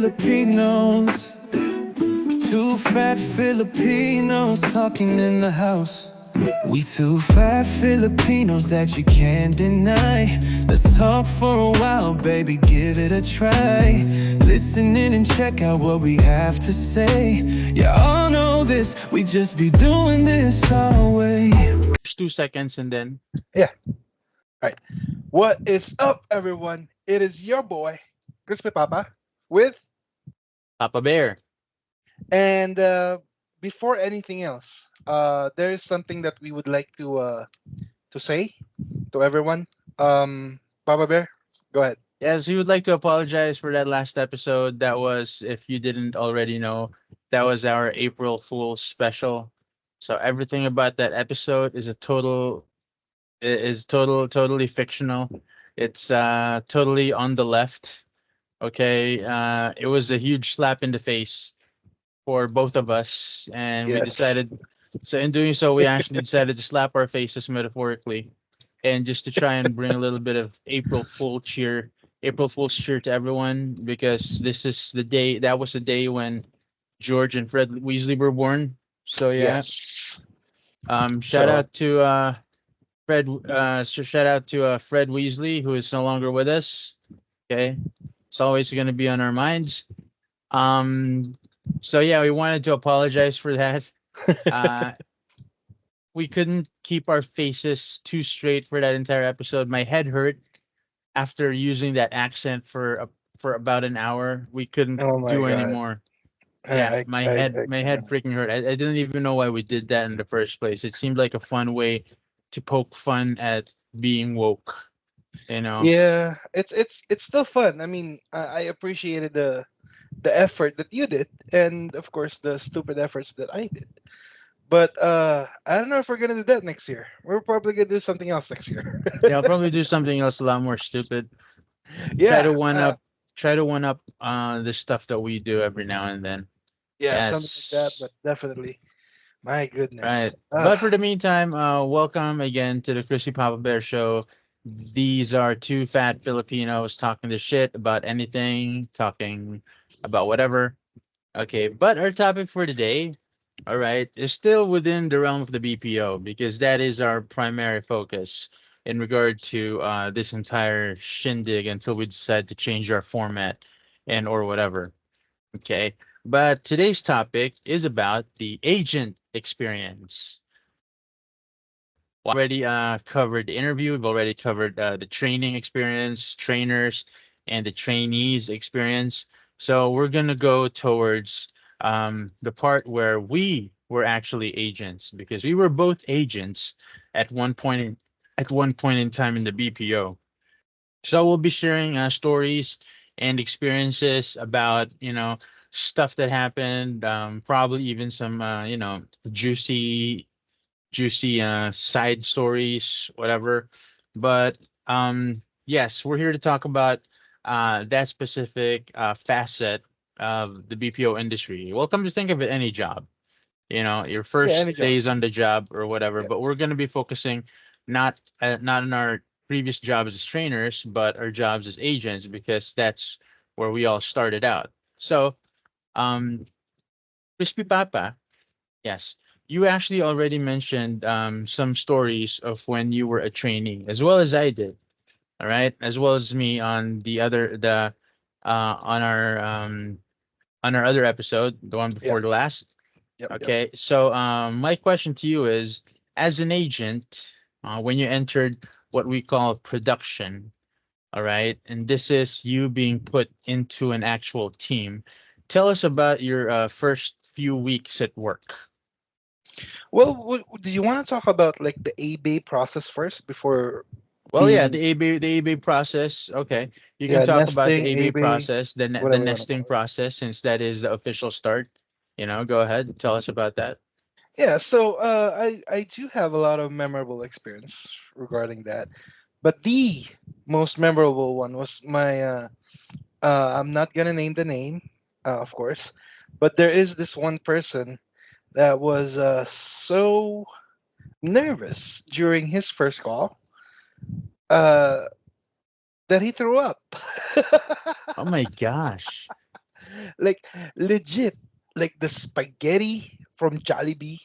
Filipinos. Two fat Filipinos talking in the house. We two fat Filipinos that you can't deny. Let's talk for a while, baby, give it a try. Listen in and check out what we have to say. You all know this, we just be doing this our way. Just 2 seconds and then Yeah. All right. What is up, everyone? It is your boy, Crispy Papa, with Papa Bear. and before anything else, there is something that we would like to say to everyone. Papa Bear, go ahead. Yes, we would like to apologize for that last episode. That was, if you didn't already know, that was our April Fool's special. So everything about that episode is totally fictional. It's totally on the left. Okay, it was a huge slap in the face for both of us, and we Yes. decided. So in doing so, we actually decided to slap our faces metaphorically, and just to try and bring a little bit of April Fool's cheer to everyone, because this is the day. That was the day when George and Fred Weasley were born. So yeah, Yes. shout So out to Fred Weasley, who is no longer with us. Okay, it's always going to be on our minds. Um, so yeah, we wanted to apologize for that. Uh, we couldn't keep our faces too straight for that entire episode. My head hurt after using that accent for about an hour. We couldn't oh my do god. anymore. Yeah, I, I, I my can head freaking hurt. I didn't even know why we did that in the first place. It seemed like a fun way to poke fun at being woke. You know. Yeah, it's still fun. I mean, I appreciated the effort that you did, and of course the stupid efforts that I did. But I don't know if we're gonna do that next year. We're probably gonna do something else next year. Yeah, I'll probably do something else a lot more stupid. Try to yeah, one up, the stuff that we do every now and then. yeah, something like that. Yes. But definitely, my Right. goodness. But for the meantime, welcome again to the Chrissy Papa Bear Show. These are two fat Filipinos talking the shit about anything, talking about whatever. Okay, but our topic for today, all right, is still within the realm of the BPO, because that is our primary focus in regard to this entire shindig until we decide to change our format and or whatever. Okay. But today's topic is about the agent experience. Already covered the interview. We've already covered the training experience, trainers, and the trainees experience. So we're gonna go towards the part where we were actually agents, because we were both agents at one point in time in the BPO. So we'll be sharing stories and experiences about, stuff that happened, probably even some juicy side stories, whatever. But yes, we're here to talk about that specific facet of the BPO industry. Well, come to think of it, any job, your yeah, any first job. days on the job or whatever. Yeah. But we're going to be focusing not on our previous jobs as trainers, but our jobs as agents, because that's where we all started out. So, um, Crispy Papa, yes, you actually already mentioned some stories of when you were a trainee, as well as I did. All right, as well as me on on our other episode, the one before Yep. the last. Yep. Yep. Okay, so my question to you is, as an agent, when you entered what we call production, all right, and this is you being put into an actual team. Tell us about your first few weeks at work. Well, do you want to talk about like the A-B process first before Well, yeah, being the ABA process. Okay, you can yeah talk about the nesting ABA A-B, process, the whatever you want to nesting call it? process, since that is the official start. Go ahead, tell us about that. Yeah. So I do have a lot of memorable experience regarding that, but the most memorable one was my I'm not gonna name the name, of course, but there is this one person that was so nervous during his first call uh, that he threw up. Oh my gosh. Like legit, like the spaghetti from Jollibee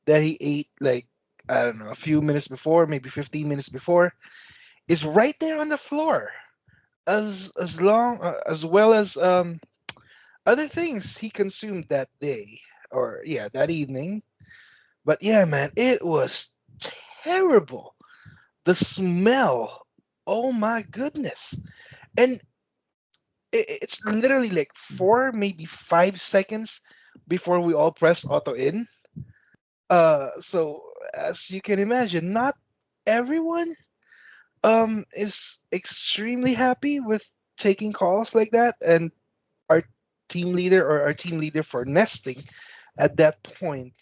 that he ate like I don't know a few minutes before, maybe 15 minutes before, is right there on the floor. As well as other things he consumed that day or yeah that evening. But yeah, man, it was terrible. The smell. Oh my goodness. And it's literally like 4 maybe 5 seconds before we all press auto in. So as you can imagine, not everyone is extremely happy with taking calls like that, and our our team leader for nesting at that point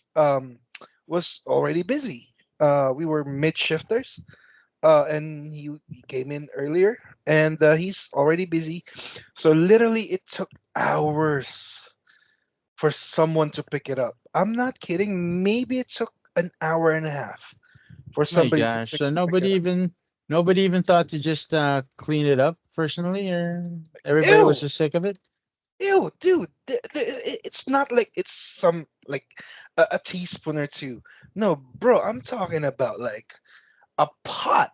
was already busy. We were mid shifters, and he came in earlier, and he's already busy. So literally, it took hours for someone to pick it up. I'm not kidding. Maybe it took an hour and a half for My somebody to gosh. pick So to pick it up. nobody even thought to just clean it up personally, or everybody was Ew, just sick of it? ew, dude. It's not like it's some like a teaspoon or two. No, bro. I'm talking about like a pot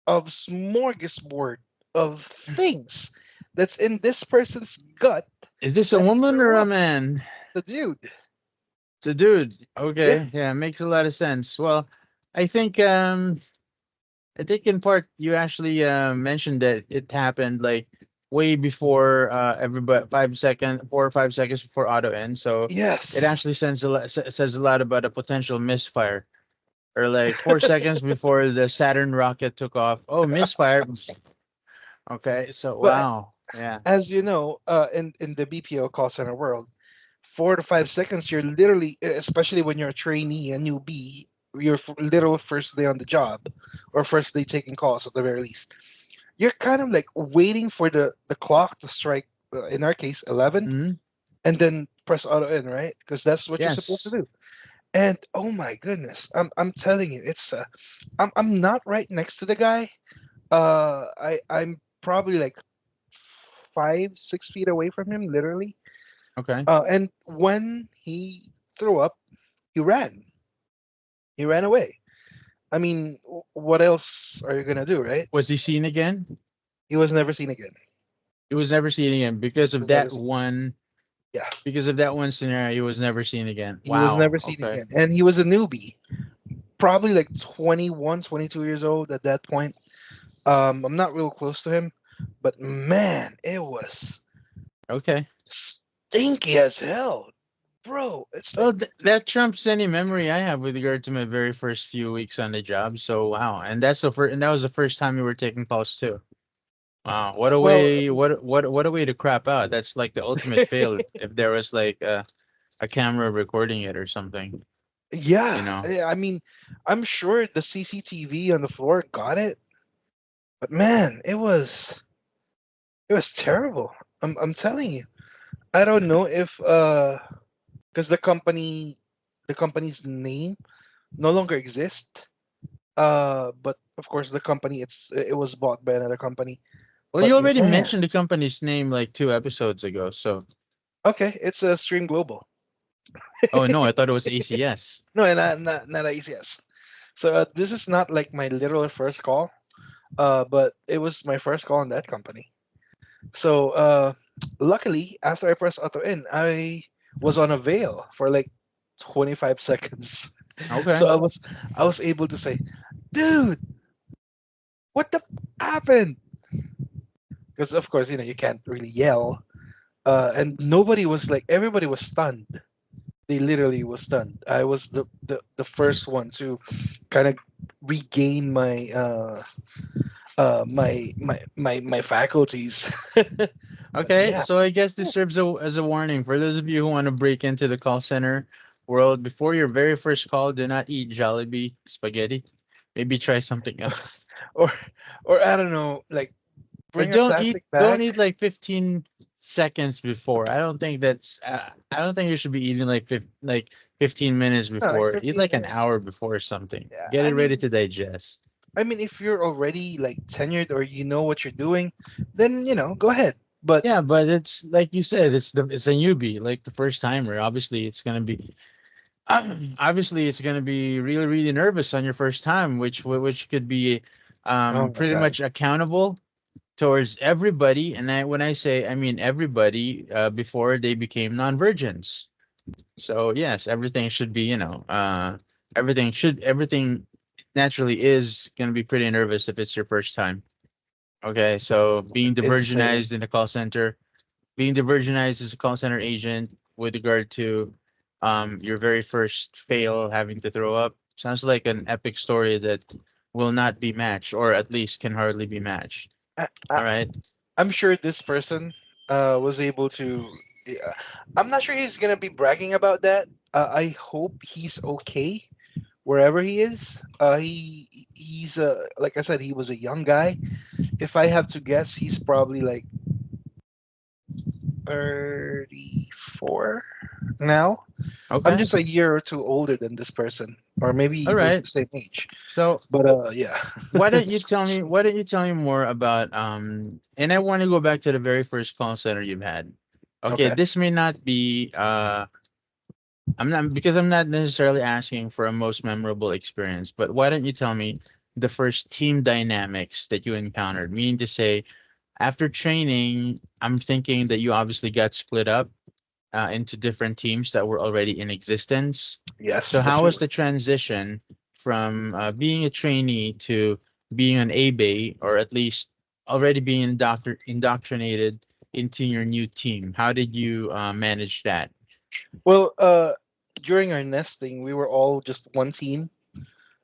of smorgasbord of things that's in this person's gut Is this a that he woman or threw a up. man? The dude. It's a dude. Yeah. Okay, yeah, makes a lot of sense. Well, I think I think in part you actually mentioned that it happened like way before everybody 5 second 4 or 5 seconds before auto end. So it Yes. actually says a lot about a potential misfire. Or like 4 seconds before the Saturn rocket took off. Oh, misfire. Okay, so But wow. Yeah. as you know, in the BPO call center world, 4 to 5 seconds, you're literally, especially when you're a trainee, a newbie, your literal first day on the job, or first day taking calls at the very least. You're kind of like waiting for the clock to strike. In our case, 11, Hmm. and then press auto in, right? Because that's what you're supposed to Yes. do. And oh my goodness, I'm telling you, it's I'm not right next to the guy. I'm probably like 5 6 feet away from him, literally. Okay. And when he threw up, he ran. He ran away. I mean, what else are you gonna do, right? Was he seen again? He was never seen again. He was never seen again He was never seen. Yeah, because of that one scenario. He was never seen again. he was Wow. never seen Okay. again, and he was a newbie, probably like 21, 22 years old at that point. I'm not real close to him, but man, it was Okay. stinky as hell, bro. It's like, Well, that trumps any memory I have with regard to my very first few weeks on the job. So wow, and that was the first time we were taking calls too. Wow, what a well, way! What a way to crap out. That's like the ultimate fail. If there was like a camera recording it or something, you yeah. know. I mean, I'm sure the CCTV on the floor got it, but man, it was terrible. I'm telling you. I don't know if because the company's name no longer exists. But of course the company it was bought by another company. Well, you But already man, mentioned the company's name like 2 episodes ago. So, okay, it's a Stream Global. oh no, I thought it was ACS. No, not ACS. So this is not like my literal first call. But it was my first call on that company. So luckily, after I pressed auto in, I was on a veil for like 25 seconds. So Okay. I was able to say, dude, what the happened? Because of course, you can't really yell. And nobody was like, everybody was stunned. They literally was stunned. I was the first one to kind of regain my faculties. But Okay, yeah, so I guess this serves as a warning for those of you who want to break into the call center world. Before your very first call, do not eat Jollibee spaghetti. Maybe try something else. or or I don't know, like Or bring a plastic don't bag. eat like 15 seconds before. I don't think that's I don't think you should be eating like 15 minutes No, like before. Eat 15 like an minutes. hour before or something. Yeah, Get it ready to digest. I mean, if you're already like tenured or you know what you're doing, then go ahead. But Yeah, but it's like you said, it's a newbie, like the first timer. Obviously, it's gonna be obviously it's gonna be really really nervous on your first time, which could be oh my pretty god, much accountable towards everybody. And when I say, I mean everybody, before they became non-virgins. So yes, everything should be, everything naturally is gonna be pretty nervous if it's your first time. Okay, so being insane. divergenized in the call center, being divergenized as a call center agent with regard to your very first fail, having to throw up, sounds like an epic story that will not be matched, or at least can hardly be matched. I, I, All right. I'm sure this person was able to. Yeah, I'm not sure he's gonna be bragging about that. I hope he's okay wherever he is. He's like I said, he was a young guy. If I have to guess, he's probably like 34 now. I'm Okay. just a year or two older than this person, or All maybe we're right. the same age. So But yeah, why don't you tell me more about and I want to go back to the very first call center you've had. Okay, okay. this may not be I'm not, because I'm not necessarily asking for a most memorable experience, but why don't you tell me the first team dynamics that you encountered? Meaning to say, after training, I'm thinking that you obviously got split up into different teams that were already in existence. Yes, So yes, how we was were. the transition from being a trainee to being an A-Bay, or at least already being indoctrinated into your new team? How did you manage that? Well, during our nesting, we were all just one team,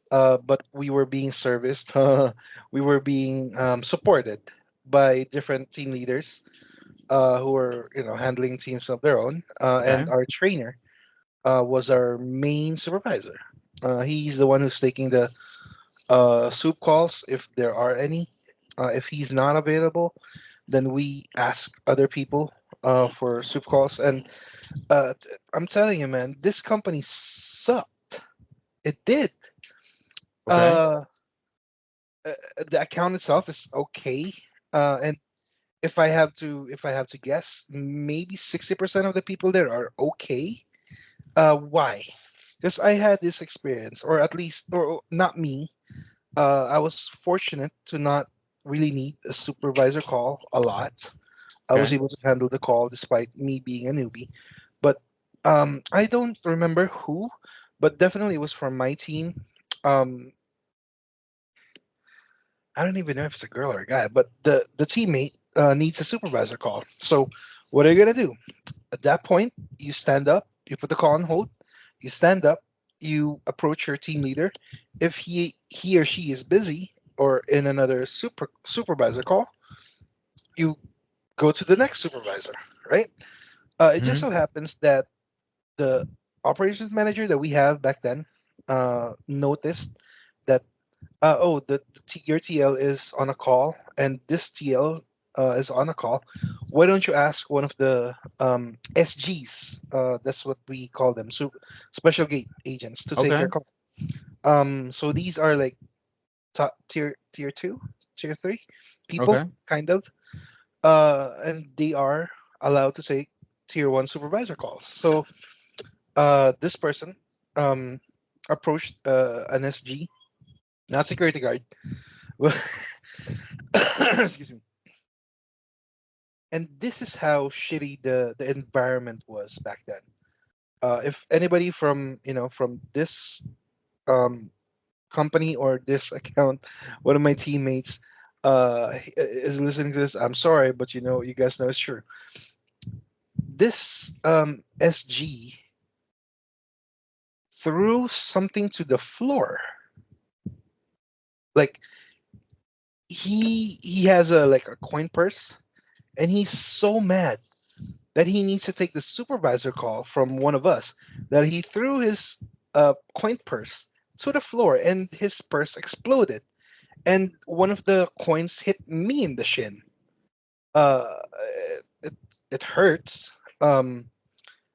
but we were being serviced. We were being supported by different team leaders who were, handling teams of their own. And Okay. our trainer was our main supervisor. He's the one who's taking the soup calls if there are any. If he's not available, then we ask other people for soup calls. And I'm telling you, man, this company sucked. It did. Okay. Uh, uh, the account itself is okay. And if I have to guess, maybe 60% of the people there are okay. Why? Because I had this experience, or at least, or not me. I was fortunate to not really need a supervisor call a lot. I was Okay. able to handle the call despite me being a newbie. But I don't remember who, but definitely it was from my team. Um, I don't even know if it's a girl or a guy, but the teammate needs a supervisor call. So what are you gonna do? At that point, you stand up, you put the call on hold, you stand up, you approach your team leader. If he or she is busy or in another supervisor call, you go to the next supervisor, right? It just Hmm. so happens that the operations manager that we have back then noticed that your TL is on a call and this TL is on a call. Why don't you ask one of the SGs? That's what we call them, so special gate agents, to take Okay. your call. So these are like top tier two, tier three people, Okay. kind of, and they are allowed to take tier one supervisor calls. So this person um, approached an SG, not security guard. Excuse me. And this is how shitty the environment was back then. If anybody from from this um, company or this account, one of my teammates is listening to this, I'm sorry, but you guys know it's true. This SG threw something to the floor. Like he has a like a coin purse, and he's so mad that he needs to take the supervisor call from one of us that he threw his coin purse to the floor and his purse exploded and one of the coins hit me in the shin. uh it, it hurts.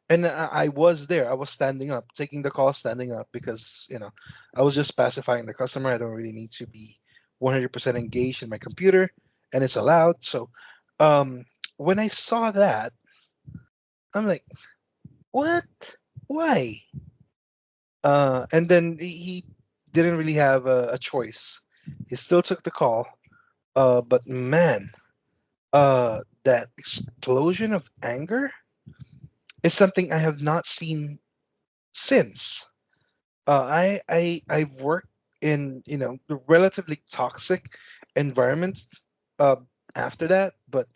And I was there. I was standing up, taking the call, standing up because I was just pacifying the customer. I don't really need to be 100% engaged in my computer, and it's allowed. So, um, when I saw that, I'm like, what? Why? And then he didn't really have a choice. He still took the call. But man, that explosion of anger is something I have not seen since. I've worked in the relatively toxic environment uh, after that, but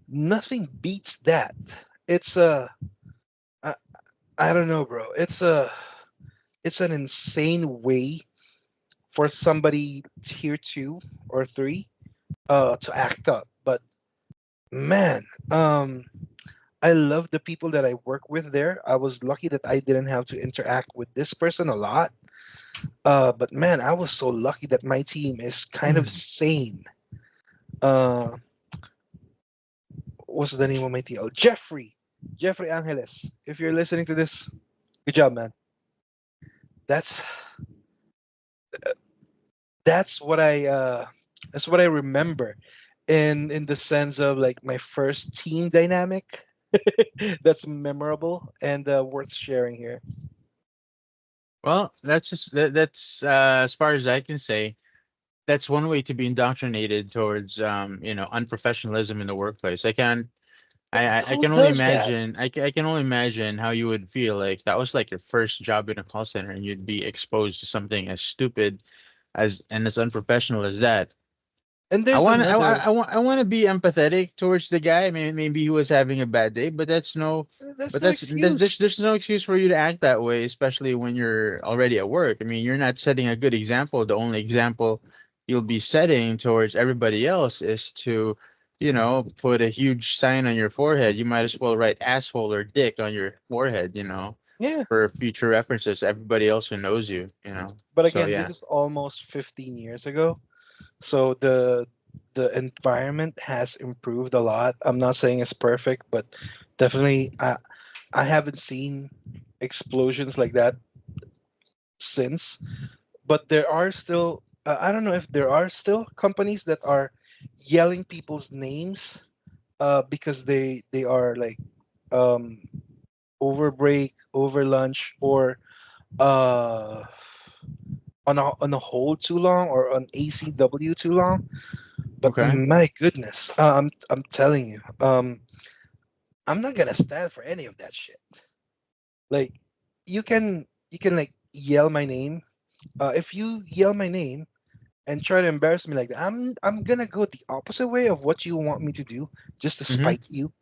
nothing beats that. It's I, I don't know, bro. It's an insane way for somebody tier two or three to act up. But man, I love the people that I work with there. I was lucky that I didn't have to interact with this person a lot. But man, I was so lucky that my team is kind of sane. Uh, what's the name of my TL? Jeffrey Angeles. If you're listening to this, good job, man. That's that's what I remember in the sense of like my first team dynamic. That's memorable and worth sharing here. Well, that's as far as I can say. That's one way to be indoctrinated towards unprofessionalism in the workplace. I Who can only does that? imagine I can only imagine how you would feel like that was like your first job in a call center and you'd be exposed to something as stupid as and as unprofessional as that. And there's another. I want to be empathetic towards the guy. Maybe he was having a bad day, but That's no excuse. there's no excuse for you to act that way, especially when you're already at work. I mean, you're not setting a good example. The only example you'll be setting towards everybody else is to, put a huge sign on your forehead. You might as well write asshole or dick on your forehead, Yeah, for future references. Everybody else who knows you. but So again, this yeah. is almost 15 years ago, so the environment has improved a lot. I'm not saying it's perfect, but definitely I haven't seen explosions like that since. But there are still I don't know if there are still companies that are yelling people's names because they are like um over break, over lunch, or uh on a hold too long, or on ACW too long. But Okay. my goodness, I'm telling you, I'm not gonna stand for any of that shit. Like, you can like yell my name. If you yell my name and try to embarrass me like that, I'm gonna go the opposite way of what you want me to do, just to Mm-hmm. spite you.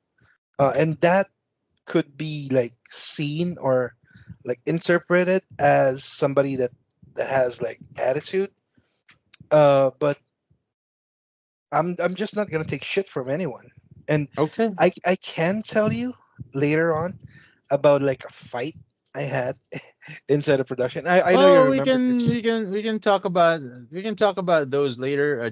And that could be like seen or like interpreted as somebody that has like attitude. But I'm just not gonna take shit from anyone. And Okay. I can tell you later on about like a fight I had inside of production. I know you Well, remember this. we can talk about those later.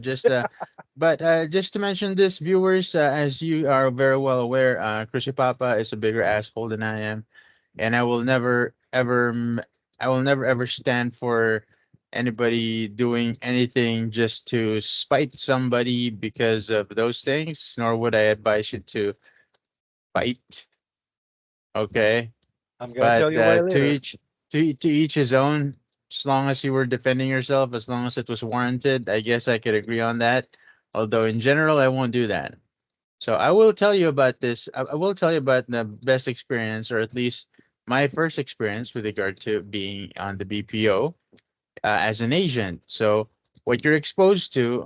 But just to mention this, viewers, as you are very well aware, Chrissy Papa is a bigger asshole than I am, and I will never ever stand for anybody doing anything just to spite somebody because of those things. Nor would I advise you to fight. Okay. I'm gonna tell But you why to later. to each his own. As long as you were defending yourself, as long as it was warranted, I guess I could agree on that. Although in general, I won't do that. So I will tell you about this. I will tell you about the best experience, or at least my first experience with regard to being on the BPO as an agent. So what you're exposed to,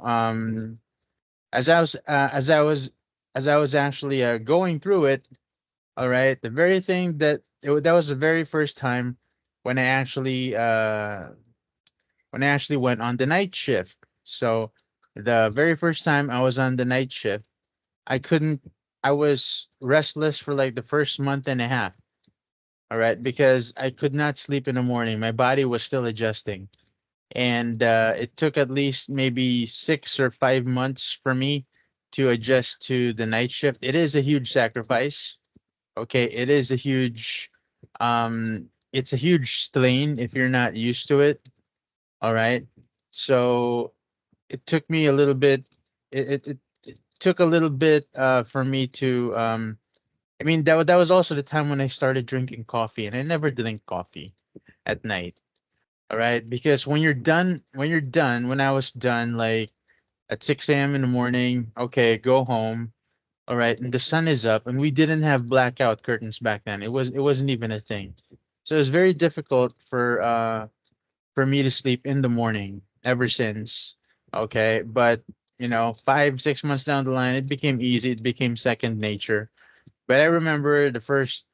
as I was as I was as I was actually going through it, all right. The very thing that was the very first time when I actually went on the night shift. So the very first time I was on the night shift, I couldn't I was restless for like the first month and a half. All right, because I could not sleep in the morning. My body was still adjusting. And it took at least maybe 6 or 5 months for me to adjust to the night shift. It is a huge sacrifice. Okay, it is a huge it's a huge strain if you're not used to it. All right. So it took me a little bit it took a little bit for me to I mean that was also the time when I started drinking coffee, and I never drink coffee at night. All right, because when I was done like at 6 a.m. in the morning, okay, go home. All right, and the sun is up, and we didn't have blackout curtains back then. It wasn't even a thing. So it was very difficult for me to sleep in the morning ever since. Okay, but 5 6 months down the line, it became easy. It became second nature. But I remember the first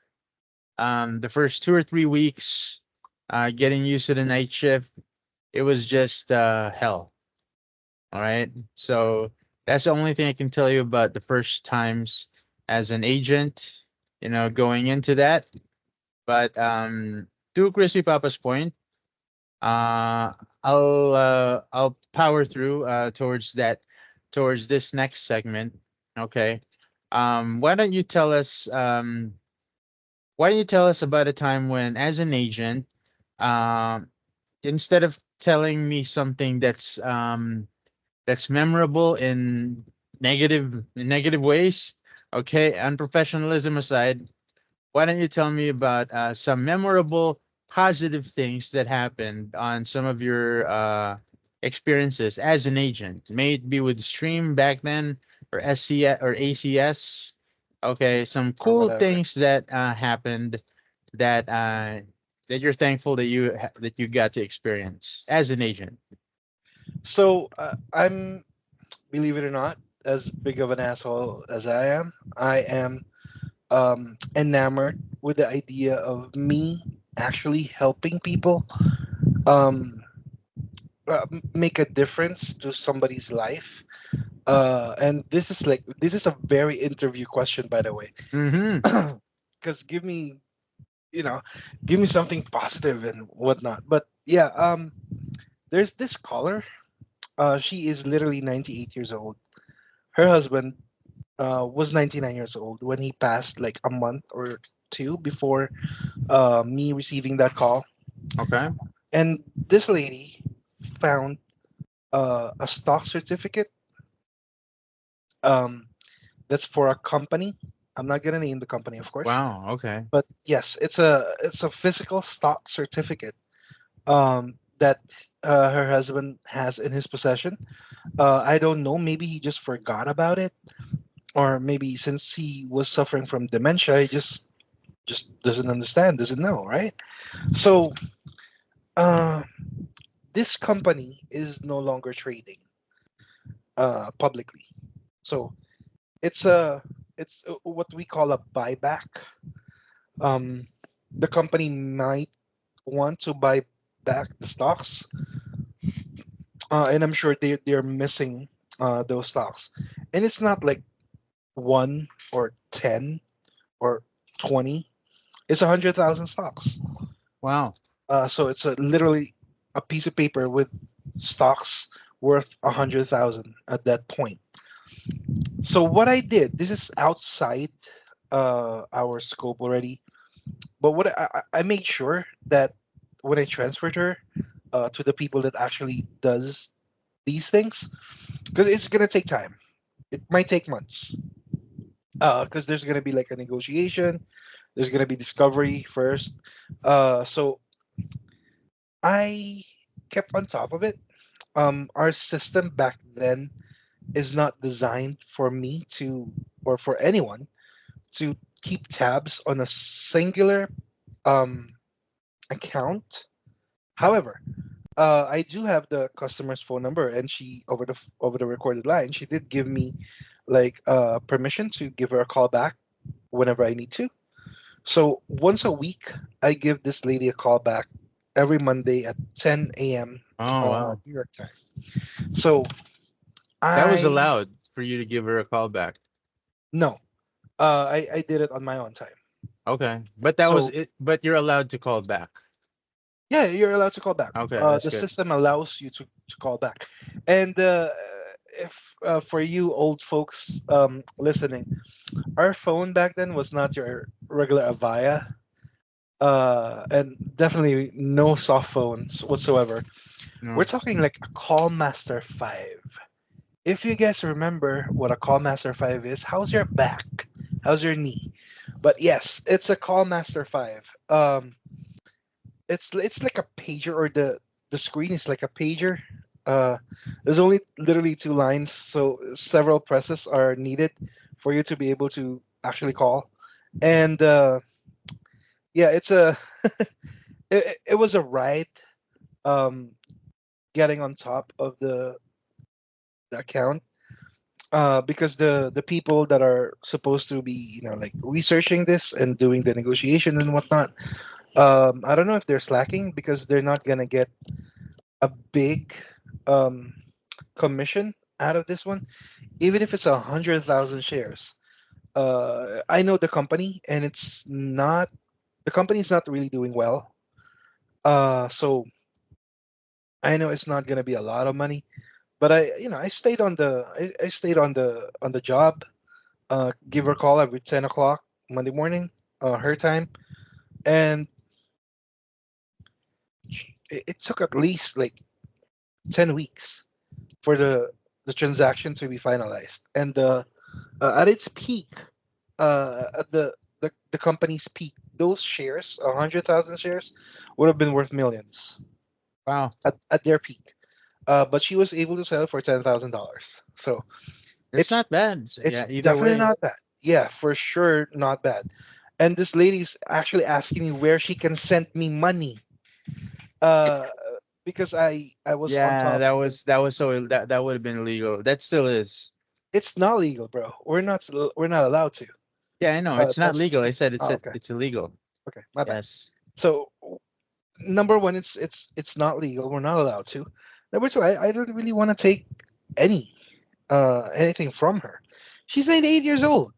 2 or 3 weeks, getting used to the night shift. It was just hell. All right. So that's the only thing I can tell you about the first times as an agent, going into that. But to Crispy Papa's point, uh, I'll power through towards this next segment. Okay. Why don't you tell us about a time when, as an agent, um, instead of telling me something that's memorable in negative ways, okay, unprofessionalism aside, why don't you tell me about some memorable positive things that happened on some of your experiences as an agent? May it be with Stream back then, or SCS or ACS. Okay, some or cool whatever. things that happened that that you're thankful that you got to experience as an agent. So I'm, believe it or not, as big of an asshole as I am enamored with the idea of me actually helping people um, make a difference to somebody's life. And this is a very interview question, by the way, Mm-hmm. because you know, give me something positive and whatnot. But yeah, there's this caller. She is literally 98 years old. Her husband was 99 years old when he passed, like a month or two before me receiving that call. Okay. And this lady found a stock certificate um, that's for a company. I'm not gonna name the company, of course, Wow. Okay. but yes, it's a physical stock certificate that her husband has in his possession. I don't know. Maybe he just forgot about it, or maybe since he was suffering from dementia, he just doesn't understand, doesn't know, right? So uh, this company is no longer trading publicly. So it's a it's what we call a buyback. Um, the company might want to buy back the stocks, and I'm sure they're missing those stocks. And it's not like one or 10 or 20. It's 100,000 stocks. Wow. So it's literally a piece of paper with stocks worth 100,000 at that point. So what I did, this is outside our scope already, but what I made sure that when I transferred her to the people that actually does these things, because it's gonna take time. It might take months. Because there's gonna be like a negotiation. There's gonna be discovery first. So I kept on top of it. Our system back then is not designed for me to, or for anyone to keep tabs on a singular um, account. However, I do have the customer's phone number, and she over the recorded line, she did give me like permission to give her a call back whenever I need to. So once a week, I give this lady a call back every Monday at 10 a.m. Oh, wow. New York time. So That was I allowed for you to give her a call back. no, I did it on my own time. Okay. But that was So it. But you're allowed to call back. yeah, you're allowed to call back. Okay, that's The good. system allows you to call back. And if for you old folks listening, our phone back then was not your regular Avaya, and definitely no soft phones whatsoever. We're No. talking like a Call Master 5. if you guys remember what a Call Master 5 is, how's your back? How's your knee? But yes, it's a Call Master 5. It's like a pager, or the screen is like a pager. Uh, there's only literally two lines, so several presses are needed for you to be able to actually call. And yeah, it was a ride, um, getting on top of the account, because the people that are supposed to be, like, researching this and doing the negotiation and whatnot, I don't know if they're slacking because they're not gonna get a big um, commission out of this one, even if it's 100,000 shares. I know the company, and the company's not really doing well. So I know it's not gonna be a lot of money, but I stayed on I stayed on the job. Give her a call every 10 o'clock Monday morning, her time, and it took at least like 10 weeks for the transaction to be finalized. And at its peak, at the company's peak, those shares, 100,000 shares, would have been worth millions Wow, at their peak. But she was able to sell it for $10,000. So that's it's not bad. it's Yeah, either definitely way. not bad. Yeah, for sure, not bad. And this lady's actually asking me where she can send me money. Uh, because I was on Yeah, top that of the. was that was so that would have been illegal. That still is. It's not legal, bro. We're not allowed to. Yeah, I know. It's not That's legal. I said okay. it's illegal. Okay, my bad. Yes. So number one, it's not legal. We're not allowed to. Number two, I don't really want to take anything from her. She's 98 years old,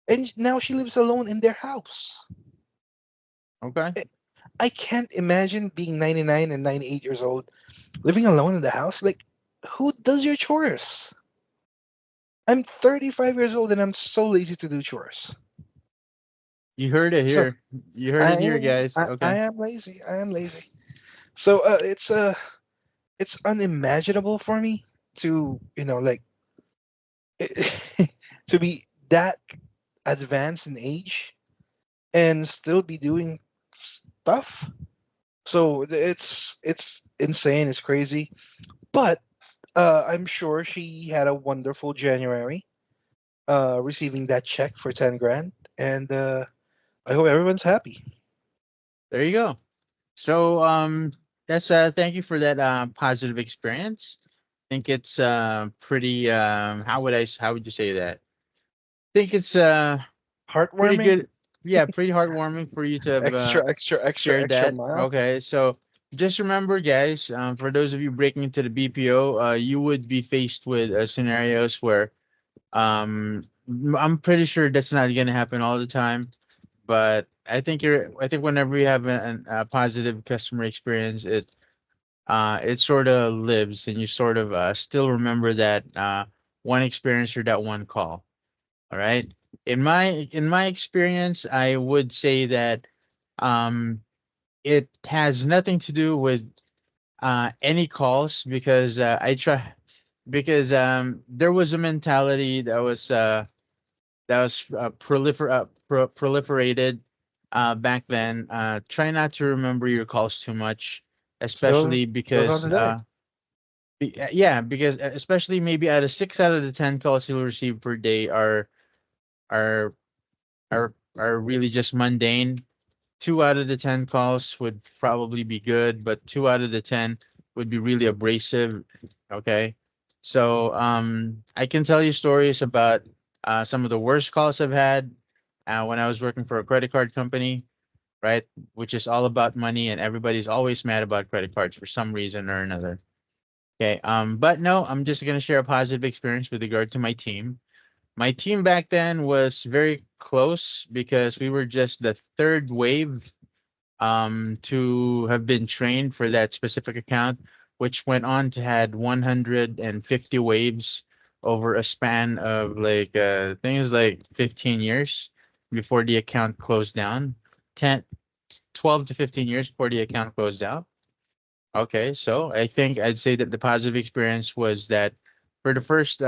and now she lives alone in their house. Okay. I I can't imagine being 99 and 98 years old living alone in the house. Like, who does your chores? I'm 35 years old and I'm so lazy to do chores. You heard it So here. You heard it here, guys. I Okay. am lazy. I am lazy. So it's unimaginable for me to, like, to be that advanced in age and still be doing stuff. So it's insane. It's crazy. But I'm sure she had a wonderful January, receiving that check for 10 grand, and I hope everyone's happy. There you go. So that's thank you for that positive experience. I think it's pretty how would you say that? I think it's pretty Heartwarming. good. Yeah, pretty heartwarming for you to have shared Extra that. mile. Okay, so just remember, guys, for those of you breaking into the BPO, you would be faced with scenarios where I'm pretty sure that's not going to happen all the time, but I think whenever you have a positive customer experience, it sort of lives, and you sort of still remember that one experience or that one call. All right. In my experience, I would say that um it has nothing to do with any calls because I try because there was a mentality that was proliferated back then. Try not to remember your calls too much, Still, especially still not because today. yeah, because especially maybe out of 6 out of the 10 calls you'll receive per day are are really just mundane. 2 out of the 10 calls would probably be good, but 2 out of the 10 would be really abrasive. Okay. So I can tell you stories about some of the worst calls I've had when I was working for a credit card company, right? Which is all about money, and everybody's always mad about credit cards for some reason or another. Okay. But no, I'm just gonna share a positive experience with regard to my team. My team back then was very close because we were just the third wave to have been trained for that specific account, which went on to had 150 waves over a span of like things like 15 years before the account closed down. 10, 12 to 15 years before the account closed down. Okay, so I think I'd say that the positive experience was that for the first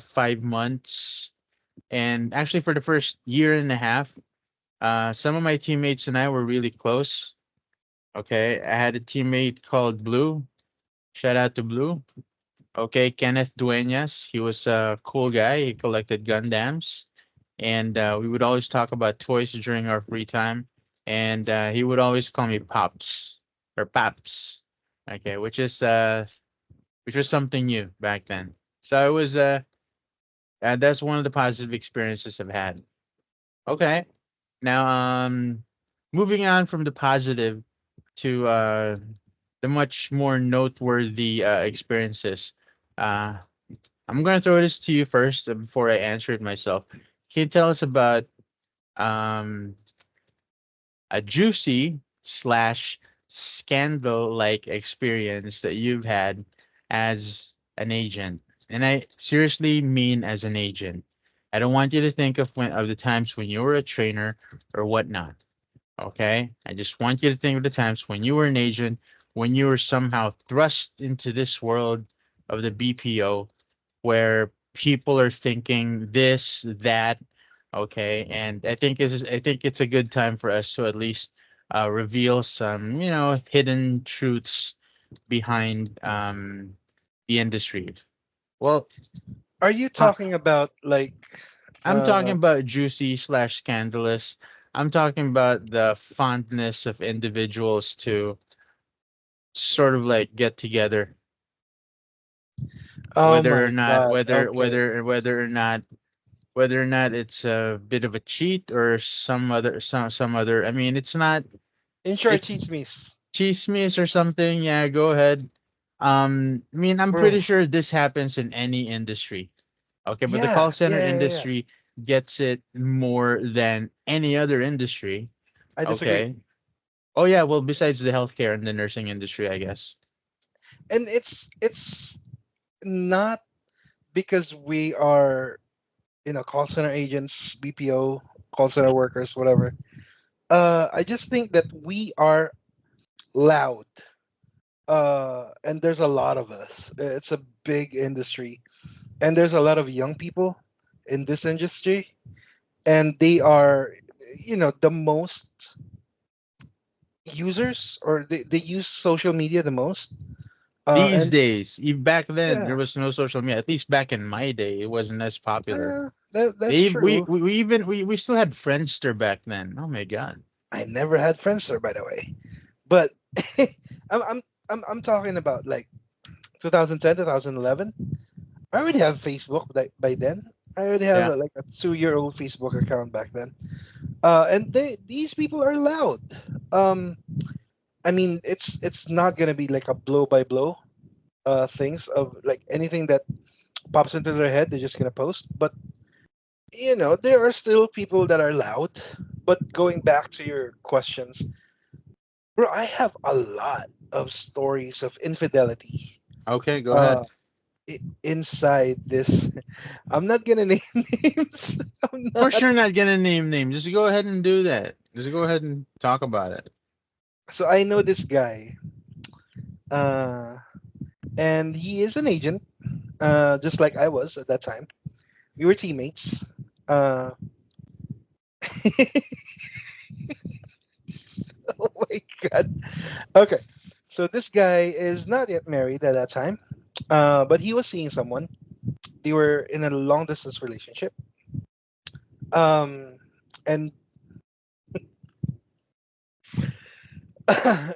5 months, and actually for the first year and a half, some of my teammates and I were really close. Okay, I had a teammate called Blue. Shout out to Blue. Okay, Kenneth Dueñas. He was a cool guy. He collected Gundams, and we would always talk about toys during our free time. And he would always call me Pops or Paps. Okay, which was something new back then. So it was that's one of the positive experiences I've had. Okay, now moving on from the positive to the much more noteworthy experiences. Uh, I'm gonna throw this to you first before I answer it myself. Can you tell us about um, a juicy slash scandal like experience that you've had as an agent? And I seriously mean as an agent. I don't want you to think of the times when you were a trainer or whatnot. Okay, I just want you to think of the times when you were an agent, when you were somehow thrust into this world of the BPO, where people are thinking this, that. Okay, and I think it's a good time for us to at least reveal some, hidden truths behind the industry. Well, Are you uh, talking about like I'm talking uh about juicy slash scandalous. I'm talking about the fondness of individuals to sort of like get together, oh whether or my not god, okay. whether or not it's a bit of a cheat or some other. I mean, it's not. In short, It's cheats me's. chismes or something. Yeah, go ahead. I mean, I'm Bro. pretty sure this happens in any industry. Okay, but the Yeah, call center yeah, yeah, yeah. industry gets it more than any other industry. I disagree. Okay. Oh yeah, well, besides the healthcare and the nursing industry, I guess. And it's not because we are, call center agents, BPO, call center workers, whatever. I just think that we are loud. And there's a lot of us. It's a big industry, and there's a lot of young people in this industry, and they are, the most users, or they use social media the most. These And days, back then, yeah, there was no social media. At least back in my day, it wasn't as popular. that's true. We even we still had Friendster back then. Oh my god. I never had Friendster, by the way, but I'm I'm I'm talking about like 2010, 2011. I already have Facebook by then. I already have Yeah. like a 2-year-old Facebook account back then. And these people are loud. Um, I mean, it's not gonna be like a blow by blow things of like anything that pops into their head. They're just gonna post. But there are still people that are loud. But going back to your questions, bro, I have a lot of stories of infidelity. Okay, go Uh, ahead. inside this, I'm not gonna name names. I'm For sure, not. not gonna name names. Just go ahead and do that. Just go ahead and talk about it. So I know this guy, uh, and he is an agent, just like I was at that time. We were teammates. Uh, oh my god. Okay, so this guy is not yet married at that time, but he was seeing someone. They were in a long distance relationship. Um, and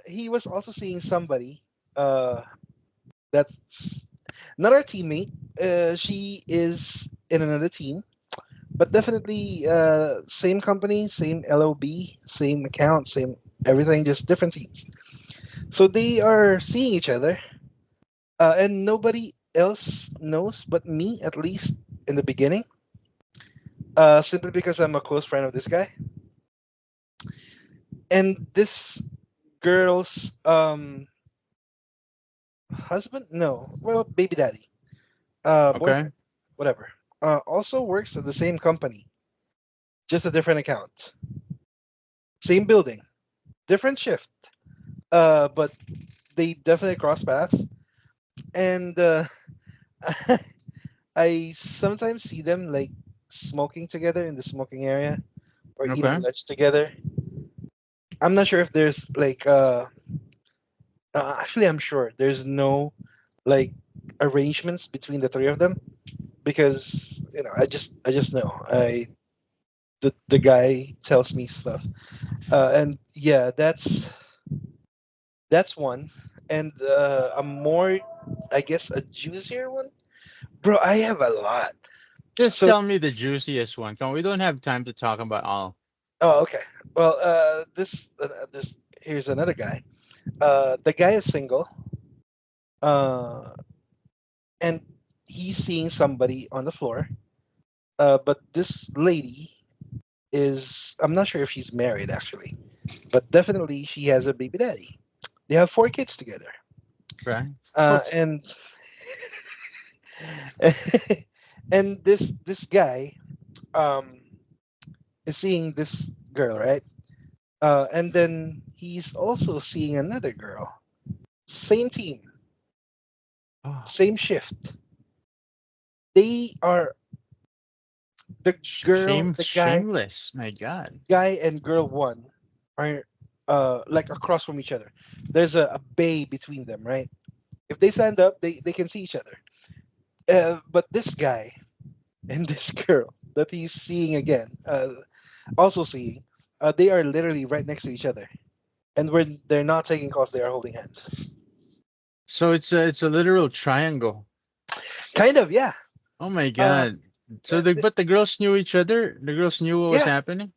he was also seeing somebody. Uh, that's not our teammate. She is in another team, but definitely same company, same LOB, same account, same everything, just different teams. So they are seeing each other, and nobody else knows but me, at least in the beginning, simply because I'm a close friend of this guy. And this girl's husband, no, well, baby daddy, Okay. boyfriend, whatever, also works at the same company, just a different account, same building, different shift. But they definitely cross paths. And I sometimes see them like smoking together in the smoking area or eating Okay. lunch together. I'm not sure if there's like actually I'm sure there's no like arrangements between the three of them because I just know the guy tells me stuff. And yeah, that's one. And a more, I guess, a juicier one, bro. I have a lot. Just So, tell me the juiciest one. Come, we don't have time to talk about all. oh, okay. Well, this here's another guy. The guy is single. Uh, and he's seeing somebody on the floor. But this lady is, I'm not sure if she's married actually, but definitely she has a baby daddy. They have four kids together. Right. Of course. And and this guy um is seeing this girl, right? And then he's also seeing another girl. Same team, Oh, same shift. They are the girl, the guy, shameless. My God. guy and girl one are like across from each other. There's a bay between them, right? If they stand up, they can see each other. But this guy and this girl that he's seeing again, also seeing, they are literally right next to each other. And when they're not taking calls, they are holding hands. So it's a literal triangle. Kind of, yeah. Oh my Uh, God. So this, but the girls knew each other. The girls knew what was yeah, happening.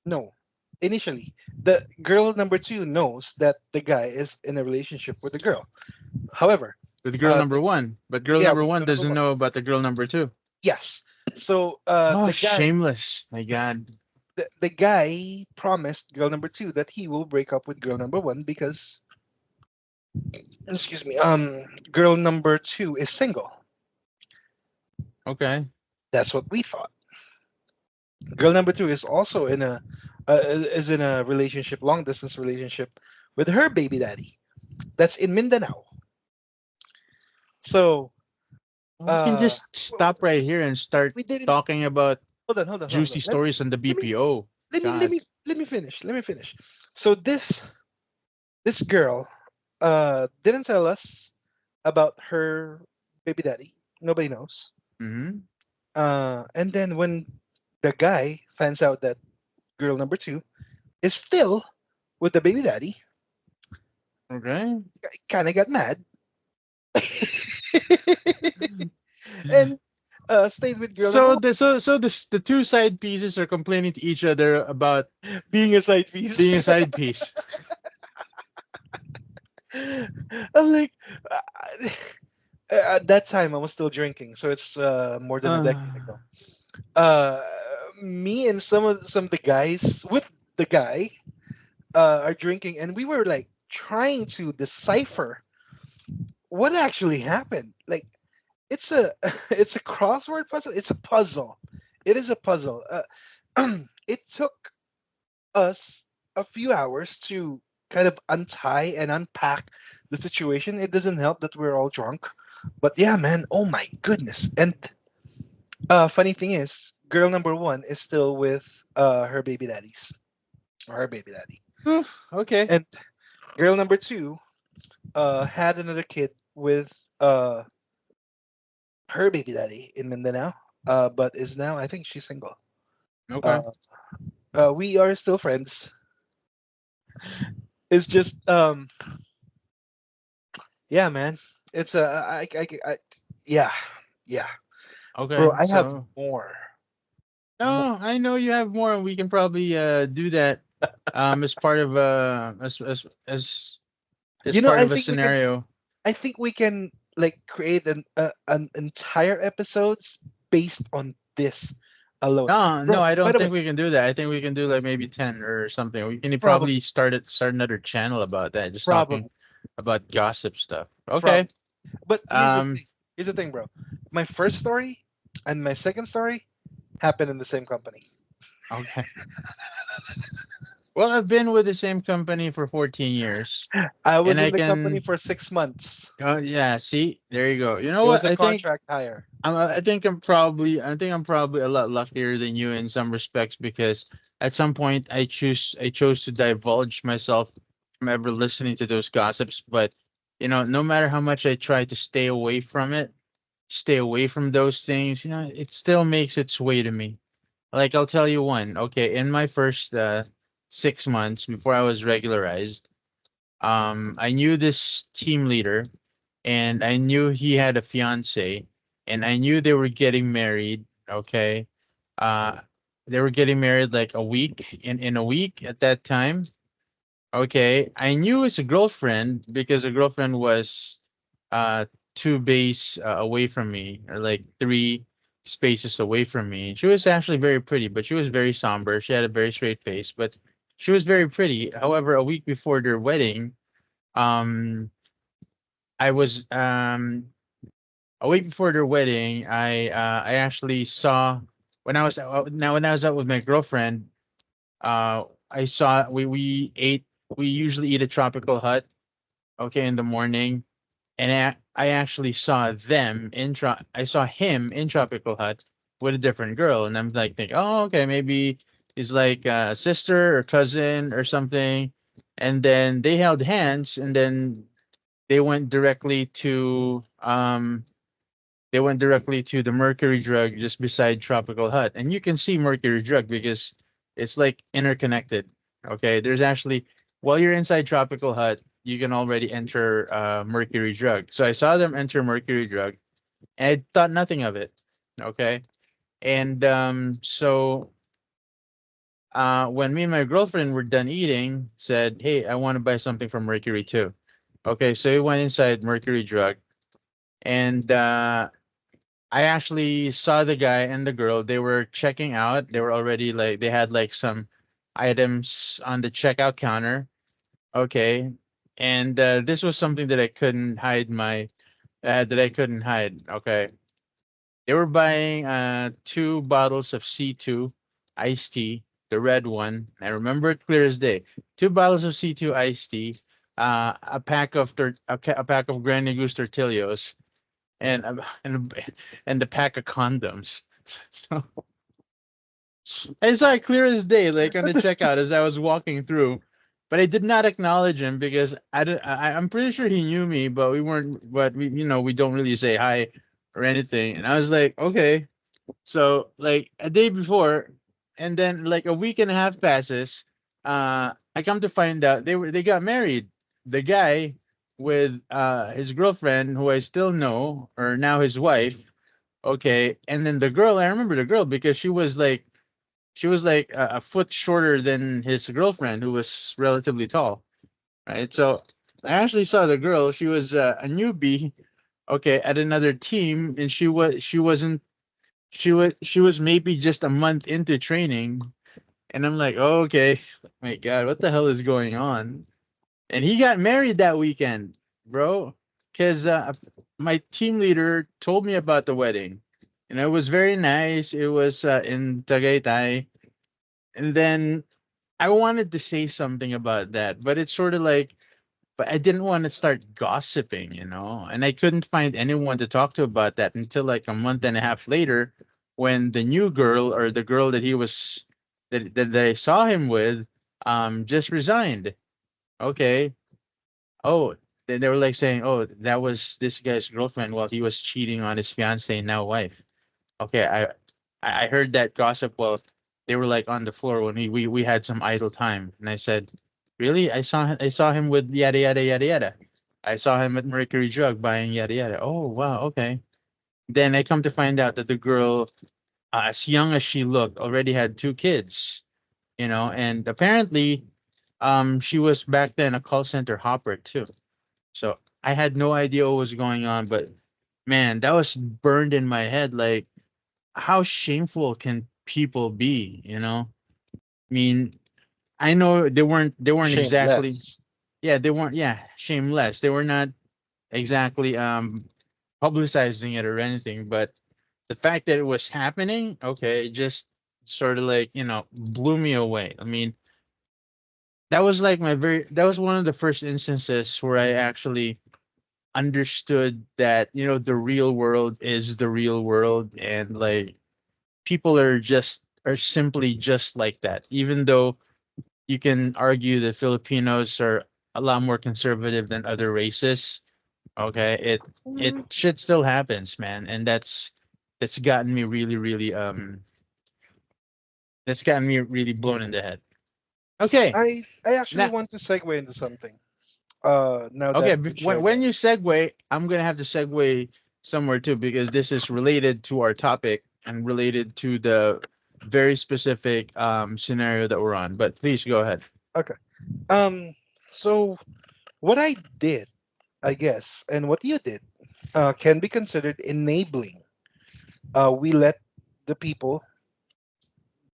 no. Initially, the girl number two knows that the guy is in a relationship with the girl. However, With girl the, number one, but girl yeah, number with one girl number doesn't one. know about the girl number two. Yes. So Oh, shameless. My God. the guy promised girl number two that he will break up with girl number one because, excuse me, girl number two is single. Okay. That's what we thought. Girl number two is also in a is in a relationship, long distance relationship with her baby daddy. That's in Mindanao. So We can uh, just stop right here and start we didn't. talking about Hold on. juicy stories on the Let me BPO. let God. me let me finish. Let me finish. So this girl didn't tell us about her baby daddy. Nobody knows. Mm-hmm. And then when the guy finds out that girl number two is still with the baby daddy, Okay. kind of got mad and stayed with girl number So one, the two side pieces are complaining to each other about being a side piece. being a side piece. I'm like, uh, at that time I was still drinking, so it's more than a decade Uh, ago. Uh, Me and some of the guys with the guy are drinking, and we were like trying to decipher what actually happened. Like it's a it's a crossword puzzle. It's a puzzle. It is a puzzle. It took us a few hours to kind of untie and unpack the situation. It doesn't help that we're all drunk, but yeah, man. Oh my goodness. And funny thing is, girl number one is still with her baby daddies or her baby daddy, whew, okay. and girl number two had another kid with her baby daddy in Mindanao, but is now, I think she's single. Okay. Uh, we are still friends. It's just yeah, man. It's yeah, yeah, bro. Okay. I have So more, more. no, I know you have more, and we can probably do that as part of as You know, part of a scenario. I think we can like create an entire episodes based on this alone, No, no, bro. I By don't the way, think we can do that. I think we can do like maybe 10 or something. We can probably probably, start another channel about that, just talking probably, about gossip stuff. Okay. probably. But here's the Um, thing. Here's the thing, bro. My first story and my second story happened in the same company. okay. Well, I've been with the same company for 14 years, I and was I in the company can. for 6 months. Oh yeah, see, there you go. You know It what? was a contract hire. I think I'm probably a lot luckier than you in some respects because at some point I chose to divulge myself from ever listening to those gossips. But no matter how much I try to stay away from it, stay away from those things, it still makes its way to me. Like I'll tell you one. Okay, in my first 6 months before I was regularized, I knew this team leader, and I knew he had a fiance, and I knew they were getting married. Okay, uh, they were getting married like a week in a week at that time. Okay, I knew his girlfriend because the girlfriend was uh two base away from me, or like three spaces away from me. She was actually very pretty, but she was very somber. She had a very straight face, but she was very pretty. However, a week before their wedding, um, I was a week before their wedding, I actually saw when I was out with my girlfriend. I saw we usually eat at Tropical Hut, okay, in the morning, and I actually saw I saw him in Tropical Hut with a different girl, and I'm like thinking, oh, okay, maybe he's like a sister or cousin or something, and then they held hands, and then they went directly to the Mercury Drug just beside Tropical Hut, and you can see Mercury Drug because it's like interconnected. Okay, there's actually while you're inside Tropical Hut, you can already enter Mercury Drug. So I saw them enter Mercury Drug, and I thought nothing of it. Okay, and so when me and my girlfriend were done eating, said, "Hey, I want to buy something from Mercury too." Okay, so we went inside Mercury Drug, and I actually saw the guy and the girl. They were checking out. They were already like they had like some items on the checkout counter. Okay, and this was something that I couldn't hide Okay, they were buying two bottles of C2 iced tea, the red one. I remember it clear as day. Two bottles of C2 iced tea, a pack of Granny Goose tortillas, and and the pack of condoms. So I saw it clear as day, like on the checkout as I was walking through. But I did not acknowledge him because I'm pretty sure he knew me, but we weren't. But we don't really say hi or anything. And I was like, okay. So like a day before, and then like a week and a half passes. I come to find out they got married. The guy with his girlfriend, who I still know, or now his wife. Okay, and then the girl, I remember the girl because she was like a foot shorter than his girlfriend, who was relatively tall, right? So I actually saw the girl. She was a newbie, okay, at another team, and she was maybe just a month into training, and I'm like, oh, okay, my God, what the hell is going on? And he got married that weekend, bro, because my team leader told me about the wedding, and it was very nice. It was in Tagaytay, and then I wanted to say something about that, but it's sort of like, but I didn't want to start gossiping, and I couldn't find anyone to talk to about that until like a month and a half later, when the new girl, or the girl that I saw him with, just resigned. Okay. Oh, then they were like saying, "Oh, that was this guy's girlfriend while he was cheating on his fiance and now wife." Okay, I heard that gossip while they were like on the floor when we had some idle time, and I said, "Really? I saw him with yada yada yada yada. I saw him at Mercury Drug buying yada yada." Oh wow, okay. Then I come to find out that the girl, as young as she looked, already had two kids. And apparently, she was back then a call center hopper too. So I had no idea what was going on, but man, that was burned in my head. Like, how shameful can people be? I mean, I know they weren't exactly, Shameless. yeah, they weren't, yeah, shameless. They were not exactly publicizing it or anything, but the fact that it was happening, okay, it just sort of like, blew me away. I mean, that was like that was one of the first instances where I actually understood that, the real world is the real world, and like people are simply just like that. Even though you can argue that Filipinos are a lot more conservative than other races, okay, it Mm, shit still happens, man, and that's gotten me really, really that's gotten me really blown in the head. Okay, I actually now want to segue into something. Now okay, that you shared when that. you segue, I'm gonna have to segue somewhere too, because this is related to our topic and related to the very specific scenario that we're on. But please go ahead. Okay. So what I did, I guess, and what you did, can be considered enabling. We let the people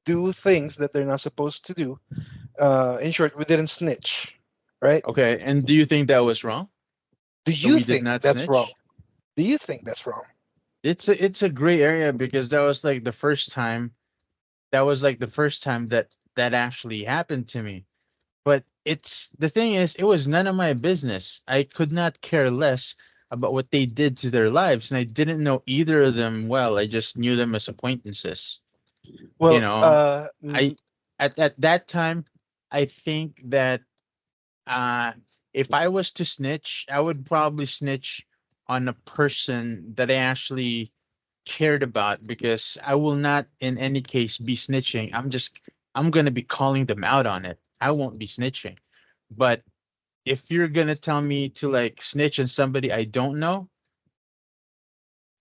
do things that they're not supposed to do. In short, we didn't snitch, right? Okay, and do you think that was wrong? Do That you we did think not that's wrong? snitch? Do you think that's wrong? It's a gray area, because that was like the first time. That was like the first time that actually happened to me. But it's the thing is, it was none of my business. I could not care less about what they did to their lives, and I didn't know either of them well. I just knew them as acquaintances. You Well, know, I at that time, I think that uh if I was to snitch, I would probably snitch on a person that I actually cared about, because I will not in any case be snitching. I'm gonna be calling them out on it. I won't be snitching. But if you're gonna tell me to like snitch on somebody I don't know,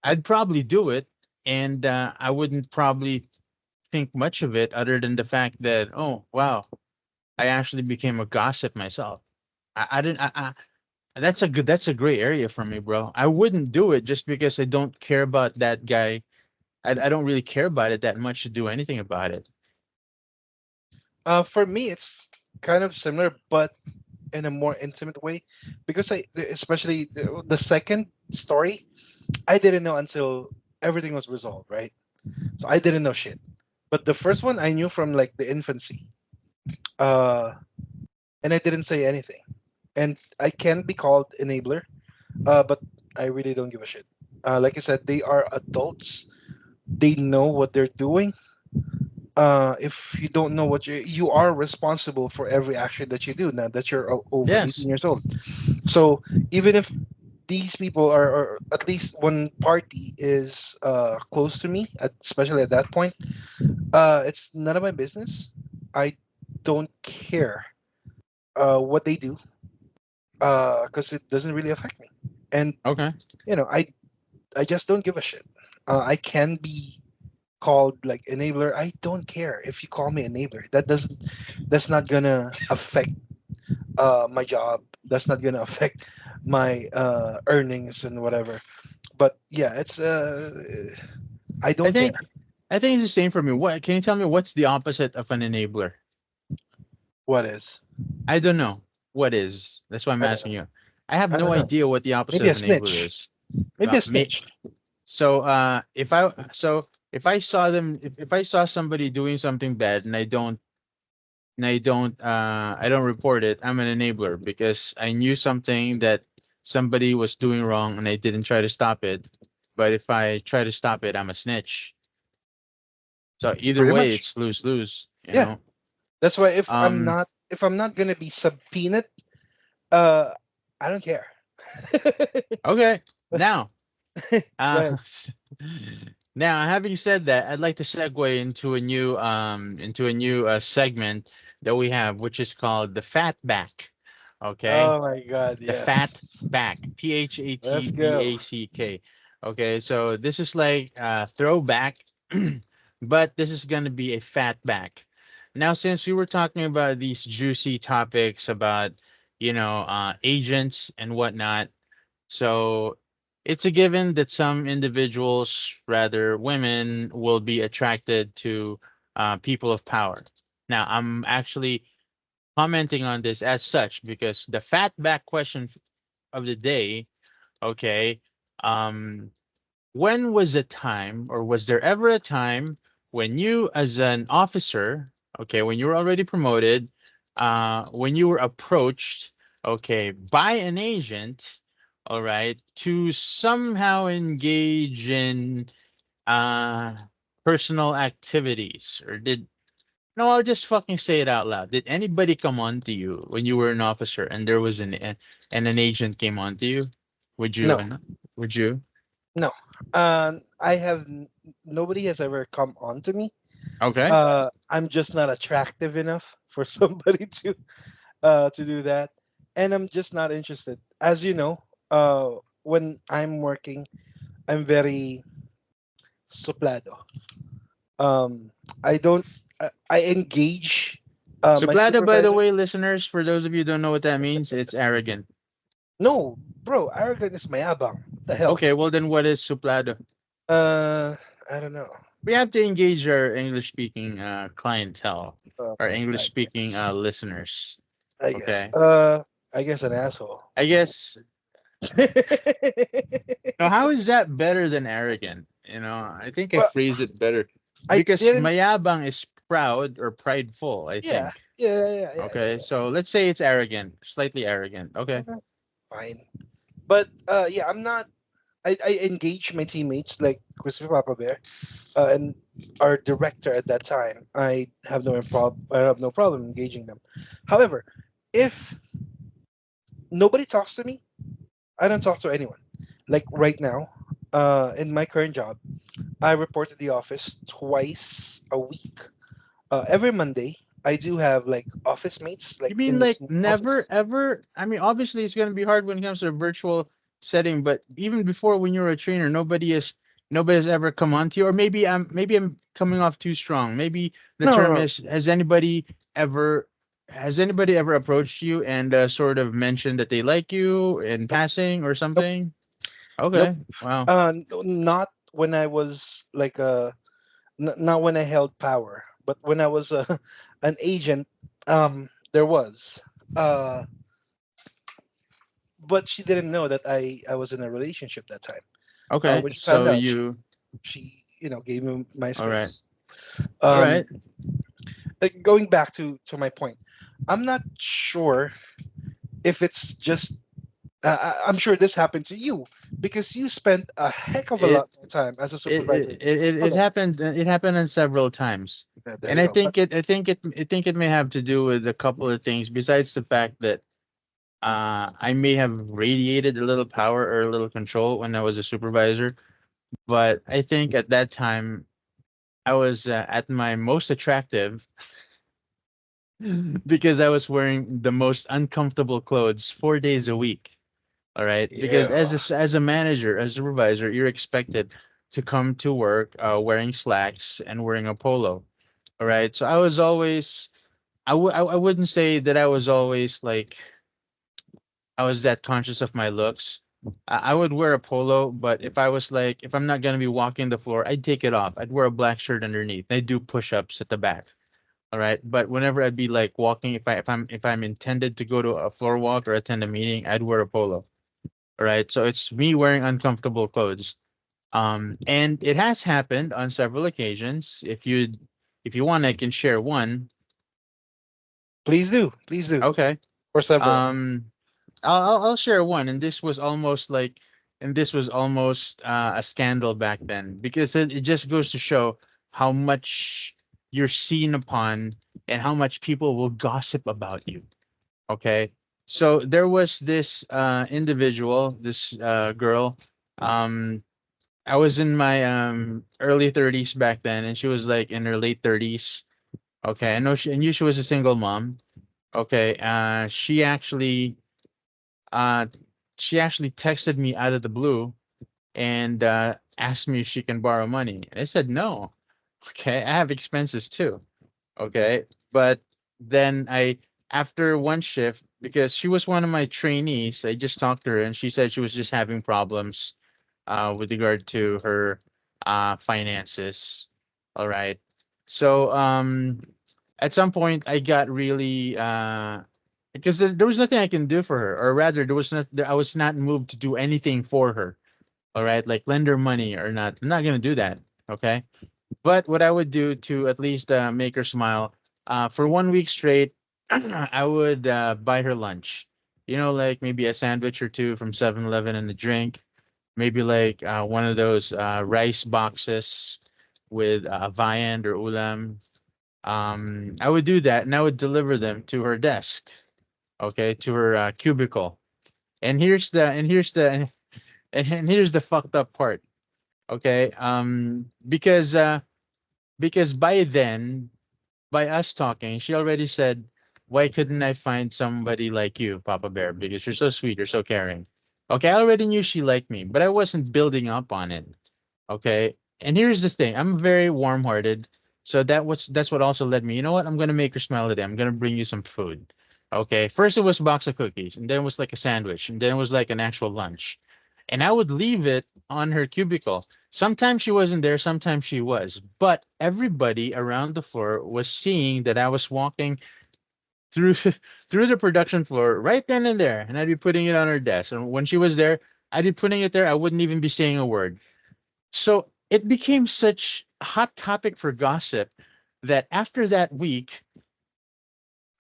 I'd probably do it, and I wouldn't probably think much of it other than the fact that, oh wow, I actually became a gossip myself. I didn't. That's a gray area for me, bro. I wouldn't do it just because I don't care about that guy. I don't really care about it that much to do anything about it. for me, it's kind of similar, but in a more intimate way, because especially the second story, I didn't know until everything was resolved, right? So I didn't know shit. But the first one I knew from like the infancy, uh, and I didn't say anything. And I can be called enabler, but I really don't give a shit. Like I said, they are adults. They know what they're doing. If you don't know what you are responsible for every action that you do now that you're over Yes. 18 years old. So even if these people are, or at least one party is close to me, especially at that point, it's none of my business. I don't care what they do because it doesn't really affect me. And Okay. you know, I just don't give a shit. I can be called like enabler. I don't care if you call me enabler. That's not gonna affect my job. That's not gonna affect my earnings and whatever. But yeah, it's I I don't care. think I think it's the same for me. What can you tell me what's the opposite of an enabler? What is? I don't know. What is? That's why I'm I don't asking know. you. I have I don't no know. idea what the opposite Maybe a of enabler snitch. is. Maybe a May, snitch. so if I saw somebody doing something bad, and I don't report it, I'm an enabler, because I knew something that somebody was doing wrong and I didn't try to stop it. But if I try to stop it, I'm a snitch. So either Pretty way, much. it's lose lose, you Yeah. know. That's why Um if I'm not gonna be subpoenaed, uh, I don't care. okay. Now, Go uh ahead. now having said that, I'd like to segue into a new segment that we have, which is called the fat back. Okay? Oh my God, The fat yes. back, Let's go. Phatback. Okay, so this is like throwback, but this is gonna be a fat back. Now, since we were talking about these juicy topics about, agents and whatnot, so it's a given that some individuals, rather women, will be attracted to people of power. Now, I'm actually commenting on this as such because the fat back question of the day, okay, um, when was a time, or was there ever a time when you, as an officer, okay, when you were already promoted, when you were approached, okay, by an agent, all right, to somehow engage in uh personal activities, or did no, I'll just fucking say it out loud. Did anybody come on to you when you were an officer and there was and an agent came on to you? Would you? No, Would you? no. I have nobody has ever come on to me. Okay. I'm just not attractive enough for somebody to do that, and I'm just not interested. As you know, when I'm working, I'm very suplado. I don't. I engage my Suplada, by the supervisor. way, listeners, for those of you who don't know what that means, it's arrogant. No, bro, arrogant is mayabang. What the hell? Okay, well then what is suplada? Uh, I don't know. We have to engage our English speaking clientele, our Okay, English I speaking guess. listeners. I guess. Okay. I guess an asshole. I guess now how is that better than arrogant? I think I Well, phrase it better. I Because didn't. mayabang is proud or prideful, I Yeah, think. Okay, yeah. so let's say it's arrogant, slightly arrogant. Okay. Fine. But yeah, I'm not. I engage my teammates like Christopher Papa Bear and our director at that time. I have no problem engaging them. However, if nobody talks to me, I don't talk to anyone. Like right now, in my current job, I report to the office twice a week. Every Monday, I do have like office mates, like You mean in the like small never office. ever? I mean, obviously it's going to be hard when it comes to a virtual setting, but even before when you were a trainer, nobody has ever come on to you, or maybe I'm coming off too strong. Maybe the No, no, term no. is ever has anybody ever approached you and sort of mentioned that they like you in passing or Nope, something? nope. Okay. Wow. Not when I was like not when I held power, but when I was an agent. There was. Uh, but she didn't know that I was in a relationship that time. Okay. When she found So out, you she gave me my all right. space. All Um, right. like, going back to my point, I'm not sure if it's just. I'm sure this happened to you because you spent a heck of a It lot more time as a it supervisor. it it, Hold it on, happened it happened on several times. there And you go. But I think it may have to do with a couple of things besides the fact that I may have radiated a little power or a little control when I was a supervisor, but I think at that time I was at my most attractive because I was wearing the most uncomfortable clothes 4 days a week. All right, because yeah, as a manager, as a supervisor, you're expected to come to work wearing slacks and wearing a polo. All right, so I was always I wouldn't say that I was always like I was that conscious of my looks. I would wear a polo, but if I'm not gonna be walking the floor, I'd take it off. I'd wear a black shirt underneath. I'd do push-ups at the back. All right, but whenever I'd be like walking, if I'm intended to go to a floor walk or attend a meeting, I'd wear a polo. All right, so it's me wearing uncomfortable clothes. And it has happened on several occasions. If you want, I can share one. please do, Okay. or several. Um, I'll share one, and this was almost a scandal back then because it just goes to show how much you're seen upon and how much people will gossip about you. Okay, so there was this individual, this girl. Um, I was in my early 30s back then, and she was like in her late 30s. Okay, I knew she was a single mom. Okay, uh she actually texted me out of the blue and asked me if she can borrow money. I said no. Okay, I have expenses too. Okay, but then after one shift, because she was one of my trainees, I just talked to her and she said she was just having problems with regard to her finances. All right. So at some point I got really because there was nothing I can do for her, or rather I was not moved to do anything for her. All right, like lend her money or not. I'm not gonna do that. Okay. But what I would do to at least make her smile, for 1 week straight, I would buy her lunch. You know, like maybe a sandwich or two from 7-Eleven and a drink. Maybe like one of those rice boxes with viand or ulam. I would do that and I would deliver them to her desk, okay, to her cubicle. And here's the fucked up part, okay? Because by then, by us talking, she already said, "Why couldn't I find somebody like you, Papa Bear? Because you're so sweet, you're so caring." Okay, I already knew she liked me, but I wasn't building up on it. Okay. And here's the thing. I'm very warm-hearted. So that's what also led me. You know what? I'm gonna make her smile today. I'm gonna bring you some food. Okay. First it was a box of cookies, and then it was like a sandwich, and then it was like an actual lunch. And I would leave it on her cubicle. Sometimes she wasn't there, sometimes she was. But everybody around the floor was seeing that I was walking through through the production floor right then and there, and I'd be putting it on her desk. And when she was there, I'd be putting it there. I wouldn't even be saying a word. So it became such a hot topic for gossip that after that week,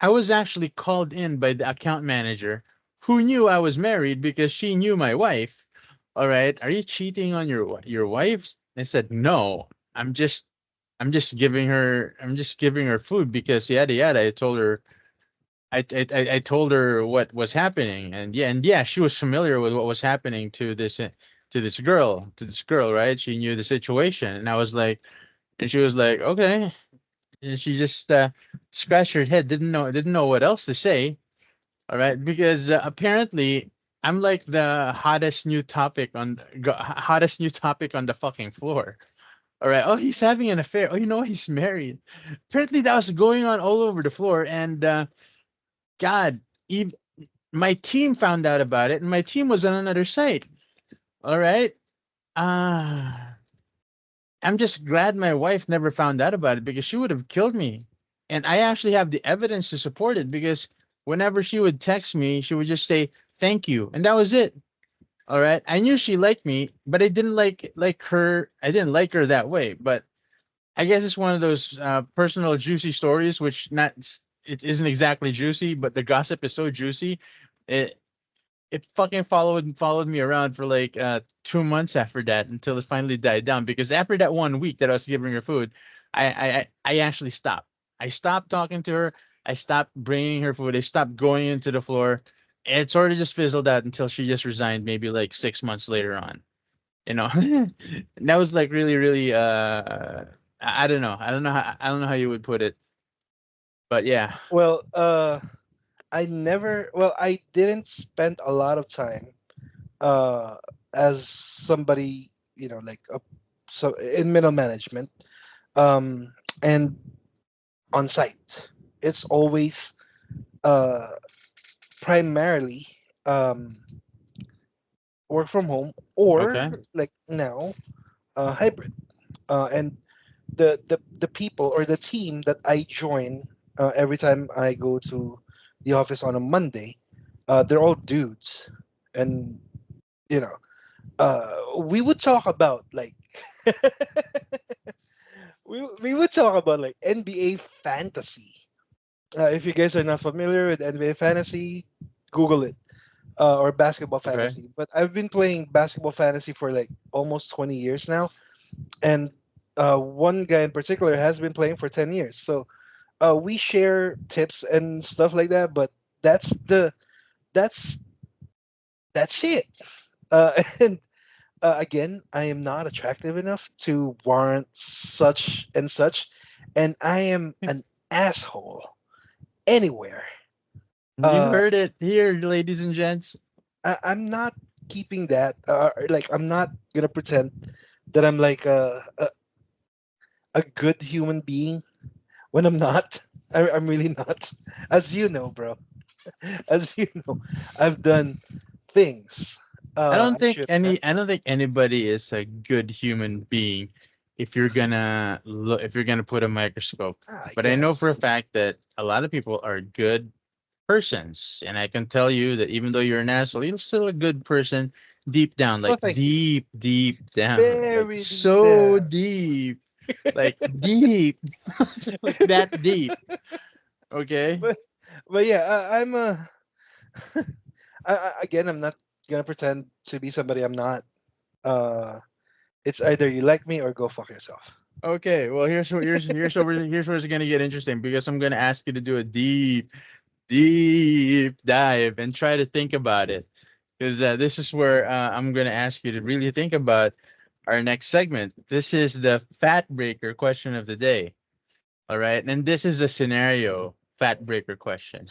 I was actually called in by the account manager who knew I was married because she knew my wife. All right, are you cheating on your wife? I said, "No. I'm just giving her food because yada yada." I told her what was happening, and yeah, she was familiar with what was happening to this girl, right? She knew the situation, and I was like, and she was like, okay, and she just scratched her head, didn't know what else to say, all right, because apparently I'm like the hottest new topic on the fucking floor. All right. Oh, he's having an affair. Oh, you know what? He's married. Apparently, that was going on all over the floor, and God, even my team found out about it, and my team was on another site. All right. Ah, I'm just glad my wife never found out about it because she would have killed me. And I actually have the evidence to support it because whenever she would text me, she would just say thank you, and that was it. All right. I knew she liked me, but I didn't like her. I didn't like her that way. But I guess it's one of those personal juicy stories, which not it isn't exactly juicy, but the gossip is so juicy. It it fucking followed me around for like 2 months after that until it finally died down. Because after that one week that I was giving her food, I actually stopped. I stopped talking to her. I stopped bringing her food. I stopped going into the floor. It sort of just fizzled out until she just resigned. Maybe like 6 months later on. You know, and that was like really really. I don't know. I don't know how you would put it, but yeah. Well, I didn't spend a lot of time uh as somebody, like so in middle management, um and on site. It's always uh primarily um work from home, or Okay. like now, hybrid. And the people or the team that I join every time I go to the office on a Monday, they're all dudes, and you know, we would talk about like we would talk about like NBA fantasy. If you guys are not familiar with NBA fantasy, Google it, or basketball Okay. fantasy. But I've been playing basketball fantasy for like almost 20 years now, and one guy in particular has been playing for 10 years. So we share tips and stuff like that. But that's the that's that's it. And again, I am not attractive enough to warrant such and such, and I am an asshole anywhere. You Uh, heard it here, ladies and gents. I'm not keeping that. Like I'm not gonna pretend that I'm like a good human being when I'm not. I'm really not. As you know, bro. As you know, I've done things I should not. I don't think anybody is a good human being if you're gonna put a microscope. But I know for Yes. a fact that a lot of people are good persons, and I can tell you that even though you're an asshole, you're still a good person deep down, Well, like thank you. deep down, like Very deep so down. deep, like deep, like that deep. Okay. But yeah, I'm again, I'm not gonna pretend to be somebody I'm not. Uh, it's either you like me or go fuck yourself. Okay, well here's where it's gonna get interesting because I'm gonna ask you to do a deep dive and try to think about it because this is where I'm gonna ask you to really think about our next segment. This is the fat breaker question of the day. All right, and this is a scenario fat breaker question.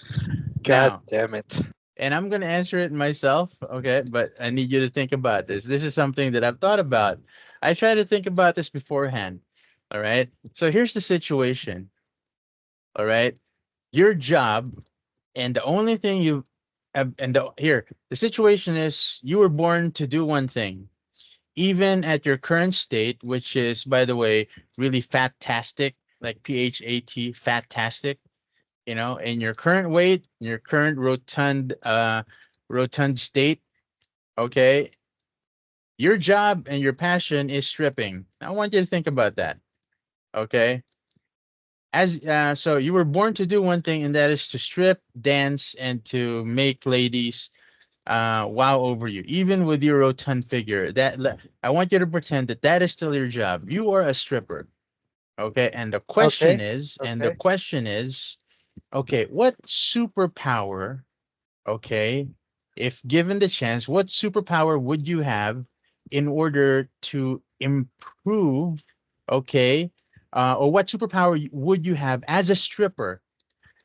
God Now, damn it. and I'm gonna answer it myself, okay? But I need you to think about this. This is something that I've thought about. I try to think about this beforehand. All right. So here's the situation. All right. Your job, and the only thing you have, and the situation is you were born to do one thing. Even at your current state, which is, by the way, really fantastic, like PHAT, fantastic, in your current weight, in your current rotund state, okay, your job and your passion is stripping. I want you to think about that, okay? As so you were born to do one thing, and that is to strip, dance, and to make ladies wow over you, even with your rotund figure. I want you to pretend that that is still your job. You are a stripper, okay? And the question Okay. is, Okay. okay, what superpower, okay, if given the chance, what superpower would you have in order to improve, okay, or what superpower would you have as a stripper?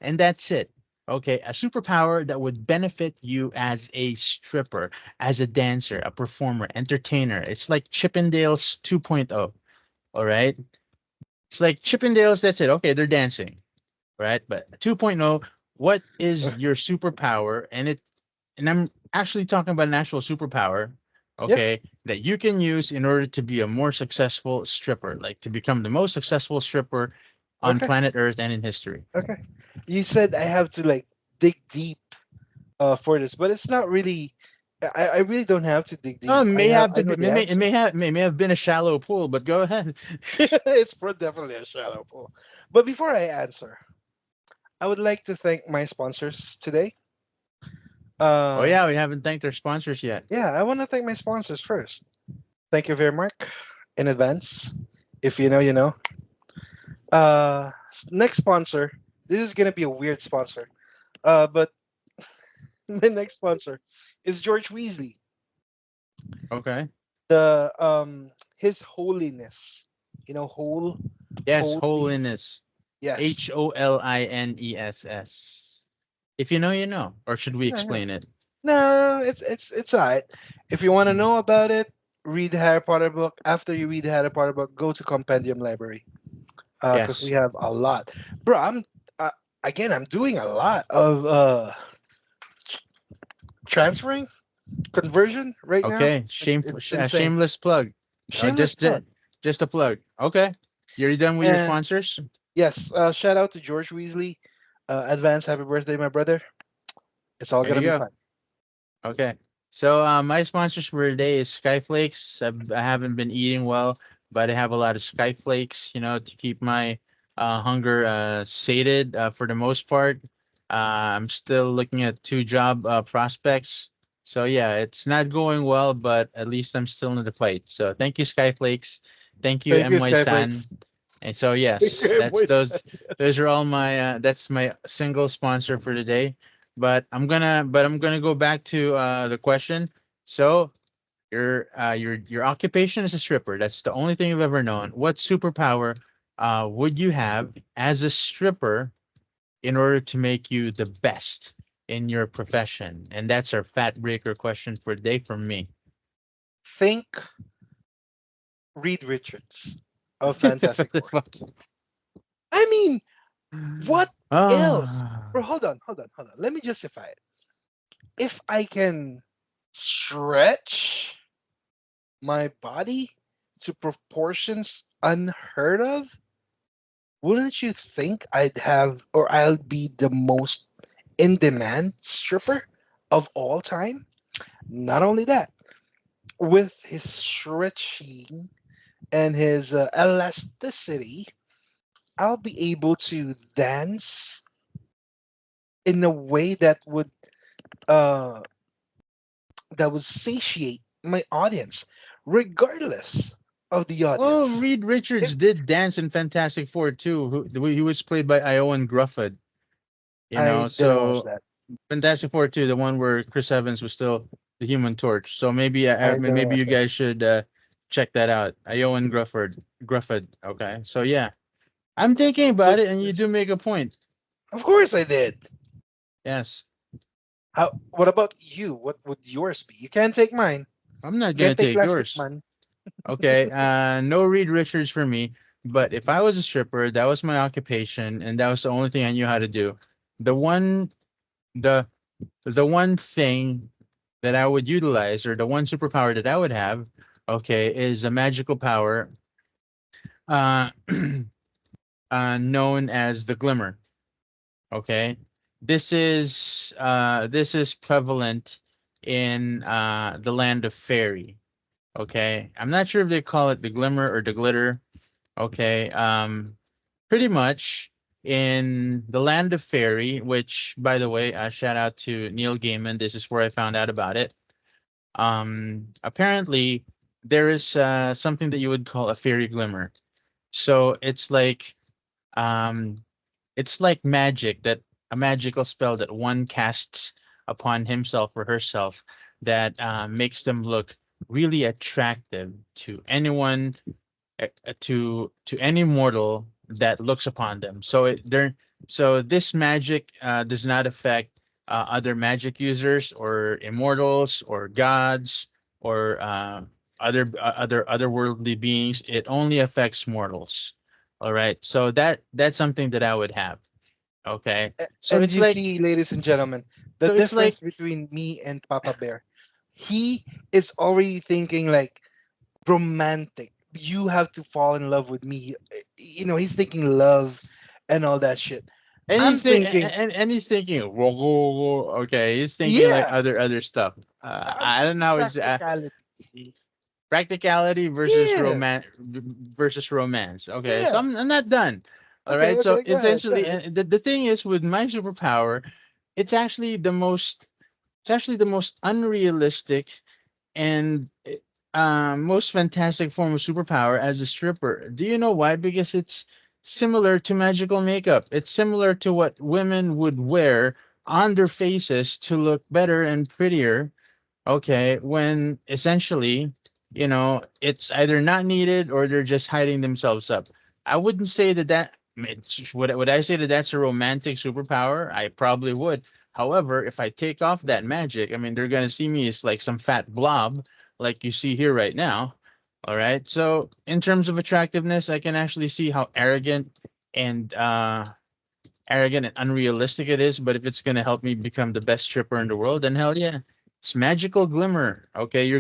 And that's it. Okay, a superpower that would benefit you as a stripper, as a dancer, a performer, entertainer. It's like Chippendales 2.0. All right. It's like Chippendales, that's it. Okay, they're dancing, right? But 2.0, what is your superpower? And I'm actually talking about an actual superpower, Yeah. okay, that you can use in order to be a more successful stripper, like to become the most successful stripper on Okay. planet Earth and in history. Okay. You said I have to like dig deep for this, but it's not really. I really don't have to dig Oh, deep. it may have I to know be, the it answer. may have been a shallow pool, but go ahead. It's for definitely a shallow pool. But before I answer, I would like to thank my sponsors today. Oh Uh, yeah, we haven't thanked our sponsors yet. yeah, I want to thank my sponsors first. Thank you very much in advance. If you know, you know. Next sponsor. This is gonna be a weird sponsor. But my next sponsor is George Weasley, Okay. the His Holiness. You know, Yes, holy. holiness. Yes. HOLINSS. If you know, you know. Or should we Yeah, yeah. explain it? No, it's alright. If you want to Mm. know about it, read the Harry Potter book. After you read the Harry Potter book, go to Compendium Library. Because we Yes. have a lot, bro. Uh, I'm doing a lot of transferring conversion right now. Okay. It's insane. Shameless plug. Shameless plug. Just a plug. Okay. You're done with your And sponsors? yes, shout out to George Weasley. Advance happy birthday, my brother. It's all There gonna you be go. fine. Okay. So my sponsors for today is Skyflakes. I haven't been eating well, but I have a lot of Skyflakes, to keep my hunger sated for the most part. I'm still looking at two job prospects. So yeah, it's not going well, but at least I'm still in the fight. So thank you, Skyflakes. Thank you, Thank you, MY San. Skyflakes. And so Thank yes, you, that's boys. those Yes. are all my that's my single sponsor for today. But I'm gonna go back to the question. So your occupation is a stripper. That's the only thing you've ever known. What superpower would you have as a stripper in order to make you the best in your profession? And that's our fat breaker question for today from me. Think Reed Richards of Fantastic Four. I mean, what else? Bro, Ah, hold on. Let me justify it. If I can stretch my body to proportions unheard of, wouldn't you think I'd have or I'll be the most in demand stripper of all time? Not only that, with his stretching and his elasticity, I'll be able to dance in a way uh that would satiate my audience, regardless of the Well, audience. Reed If Richards did dance in Fantastic Four too. He was played by Iowan Grufford. I didn't watch So that. Fantastic Four too, the one where Chris Evans was still the Human Torch. So maybe I didn't maybe you watch that. guys should check that out. Iowan Grufford. Okay, so yeah, I'm thinking So about it, and you this, do make a point. of course I did. Yes, How? What about you? What would yours be? You can't take mine. I'm not You gonna can't take take plastic yours. man. Okay, no Reed Richards for me. But if I was a stripper, that was my occupation, and that was the only thing I knew how to do. The one, the the one thing that I would utilize, or the one superpower that I would have, okay, is a magical power, uh, known as the glimmer. Okay, this is prevalent in the land of fairy. Okay, I'm not sure if they call it the glimmer or the glitter. Okay, pretty much in the land of fairy, which, by the way, shout out to Neil Gaiman. This is where I found out about it. Apparently, there is something that you would call a fairy glimmer. So um, it's like magic, that a magical spell that one casts upon himself or herself that makes them look really attractive to anyone, to any mortal that looks upon them. So this magic does not affect other magic users or immortals or gods or other otherworldly beings. It only affects mortals. All right. So that's something that I would have. Okay. So And it's you like see, ladies and gentlemen, the so it's like difference between me and Papa Bear. He is already thinking like romantic. You have to fall in love with me. He's thinking love and all that shit. and I'm thinking, and he's thinking whoa, whoa, whoa, okay, he's thinking like yeah, other stuff. I'm I don't thinking know. It's practicality. practicality Yeah, versus romance. Okay, so yeah. I'm not done. All Okay, right. So okay, go ahead, go essentially, ahead. the thing is with my superpower, it's actually the most it's actually the most unrealistic and most fantastic form of superpower as a stripper. Do you know why? Because it's similar to magical makeup. It's similar to what women would wear on their faces to look better and prettier. Okay, when essentially, it's either not needed or they're just hiding themselves up. I wouldn't say would I say that that's a romantic superpower? I probably would. However, if I take off that magic, I mean, they're gonna see me as like some fat blob, like you see here right now. All right. So in terms of attractiveness, I can actually see how and arrogant and unrealistic it is, but if it's gonna help me become the best stripper in the world, then hell yeah. It's magical glimmer. Okay,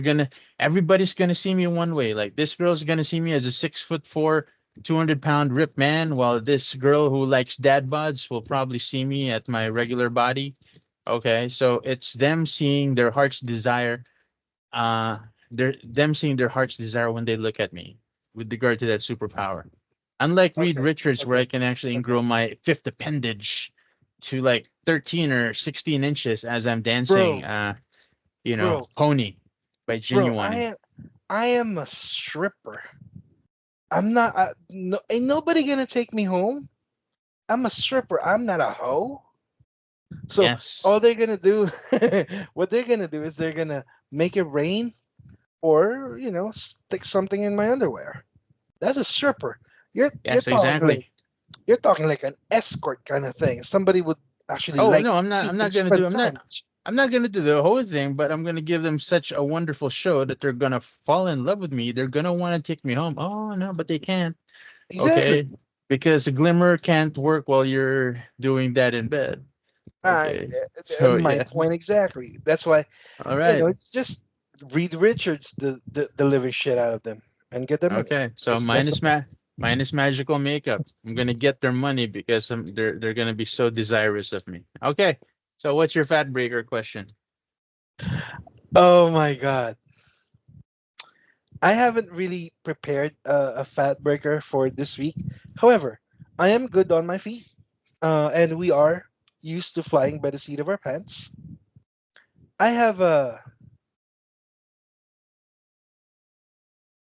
everybody's gonna see me one way. Like this girl's gonna see me as a 6'4", 200-pound ripped man, while this girl who likes dad bods will probably see me at my regular body. Okay, so it's them seeing their heart's desire. Uh, them seeing their heart's desire when they look at me, with regard to that superpower. Unlike Reed Okay, Richards, where I okay, can actually okay. grow my fifth appendage to like 13 or 16 inches as I'm dancing, Bro, bro, Pony by bro. Genuine. I am a stripper. I'm not. No, ain't nobody gonna take me home. I'm a stripper. I'm not a hoe. So all Yes. they're gonna do, what they're gonna do is they're gonna make it rain, or stick something in my underwear. That's a stripper. You're Yes, talking exactly. like you're talking like an escort kind of thing. Somebody would actually Oh like no, you and spend time with you. I'm not gonna do the whole thing, but I'm gonna give them such a wonderful show that they're gonna fall in love with me. They're gonna want to take me home. Oh no, but they can't. Exactly. Okay. Because the glimmer can't work while you're doing that in bed. Okay. So My yeah. point exactly. That's why All right. it's just Reed Richards the living shit out of them and get their money. Okay. So It's that simple. minus magical makeup. I'm gonna get their money because they're gonna be so desirous of me. Okay. So what's your fat breaker question? Oh my god. I haven't really prepared a fat breaker for this week. However, I am good on my feet, and we are. used to flying by the seat of our pants. I have a.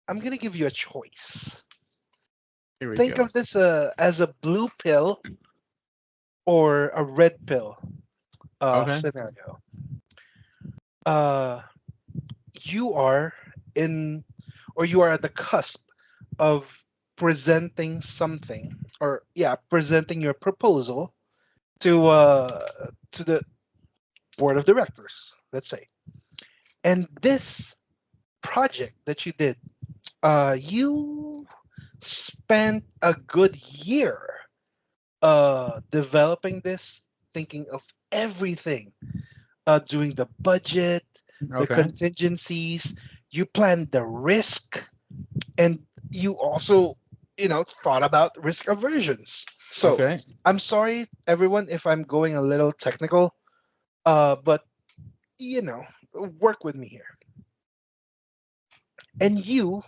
I'm gonna give you a choice. Here we Think go. of this as a blue pill or a red pill Okay. scenario. Uh, you are in, or you are at the cusp of presenting something, or yeah, presenting your proposal to the board of directors, let's say. And this project that you did, you spent a good year developing this, thinking of everything, doing the budget, the Okay. contingencies. You planned the risk, and you also, thought about risk aversions. So Okay. I'm sorry, everyone, if I'm going a little technical, but you know, work with me here. And you,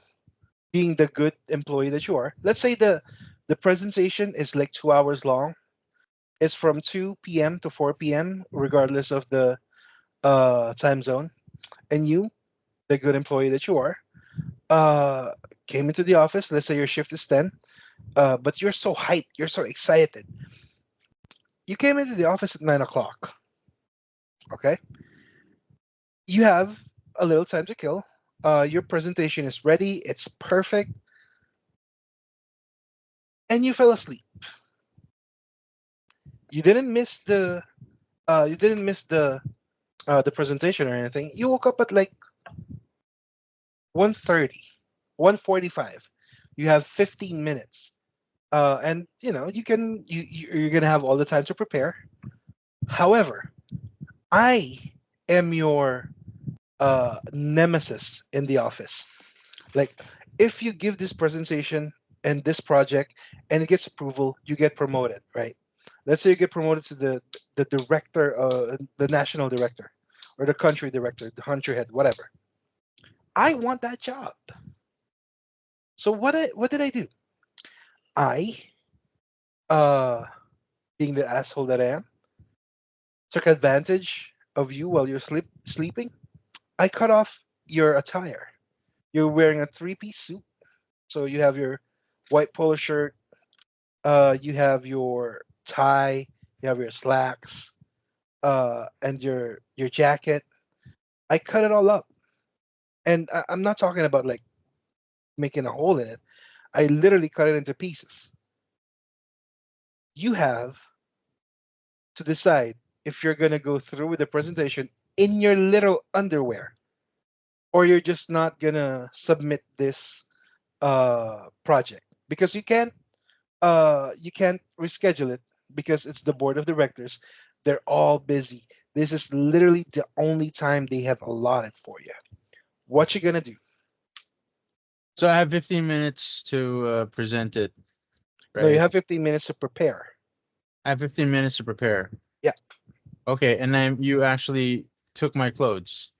being the good employee that you are, let's say the presentation is like 2 hours long. It's from 2 p.m. to 4 p.m. regardless of the time zone. And you, the good employee that you are, uh, came into the office. Let's say your shift is 10, but you're so hyped, you're so excited. You came into the office at 9 o'clock. Okay, you have a little time to kill. Your presentation is ready. It's perfect, and you fell asleep. You didn't miss the presentation or anything. You woke up at like 1:30, 1:45. You have 15 minutes. And you're gonna have all the time to prepare. However, I am your nemesis in the office. Like, if you give this presentation and this project and it gets approval, you get promoted, right? Let's say you get promoted to the director, the national director, or the country director, the country head, whatever. I want that job. So what did I do? I, uh, being the asshole that I am, took advantage of you while you're sleeping. I cut off your attire. You're wearing a three-piece suit, so you have your white polo shirt, you have your tie, you have your slacks, and your jacket. I cut it all up, and I'm not talking about like making a hole in it. I literally cut it into pieces. You have to decide if you're gonna go through with the presentation in your little underwear, or you're just not gonna submit this project, because you can't reschedule it because it's the board of directors. They're all busy. This is literally the only time they have allotted for you. What you gonna do? So I have 15 minutes to present it, No, you right? have 15 minutes to prepare. I have 15 minutes to prepare. Yeah, Okay, and then you actually took my clothes.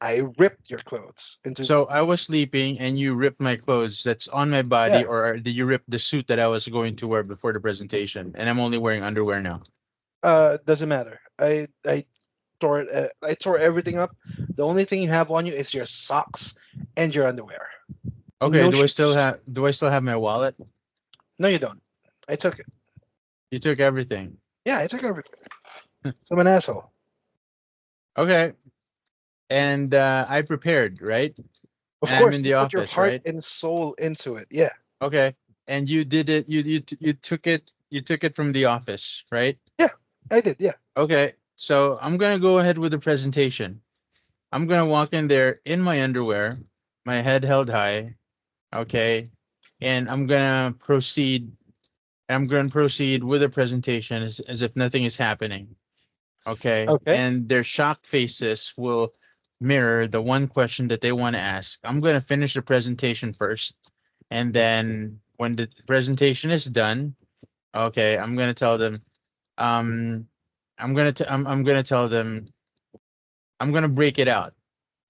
I ripped your clothes into So I was pieces. sleeping and you ripped my clothes that's on my body, Yeah, or did you rip the suit that I was going to wear before the presentation? And I'm only wearing underwear now. doesn't matter. I tore it. I tore everything up. The only thing you have on you is your socks and your underwear, and Okay, no shoes. do I still have my wallet? No, you don't. I took it. You took everything. Yeah, I took everything. So I'm an asshole. Okay. And I prepared, right? Of And I'm in course, you the put your office, heart right? and soul into it. Yeah, Okay. And you did it, you took it from the office, right? yeah, I did. Yeah. Okay. So I'm gonna go ahead with the presentation. I'm gonna walk in there in my underwear, my head held high, okay, and I'm gonna proceed with the presentation as if nothing is happening. Okay. Okay. And their shocked faces will mirror the one question that they want to ask. I'm gonna finish the presentation first. And then when the presentation is done, okay, I'm gonna tell them, um, I'm gonna tell them, I'm gonna break it out.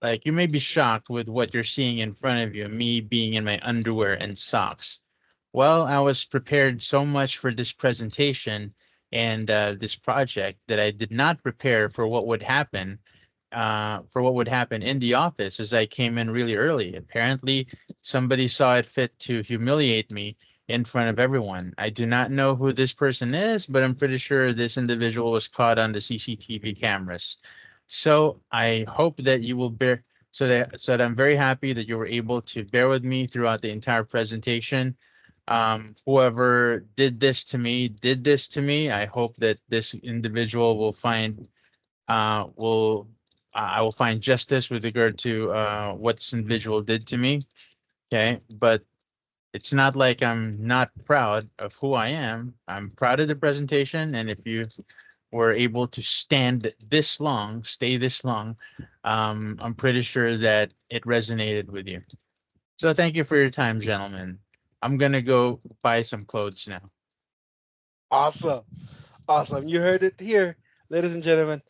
Like, you may be shocked with what you're seeing in front of you, me being in my underwear and socks. Well, I was prepared so much for this presentation and this project that I did not prepare for what would happen in the office as I came in really early. Apparently, somebody saw it fit to humiliate me in front of everyone. I do not know who this person is, but I'm pretty sure this individual was caught on the CCTV cameras. So I hope that you will bear so that I'm very happy that you were able to bear with me throughout the entire presentation. Whoever did this to me. I hope that this individual will I will find justice with regard to what this individual did to me. Okay, but it's not like I'm not proud of who I am. I'm proud of the presentation, and if you were able to stay this long, I'm pretty sure that it resonated with you. So thank you for your time, gentlemen. I'm gonna go buy some clothes now. Awesome. Awesome. You heard it here, ladies and gentlemen.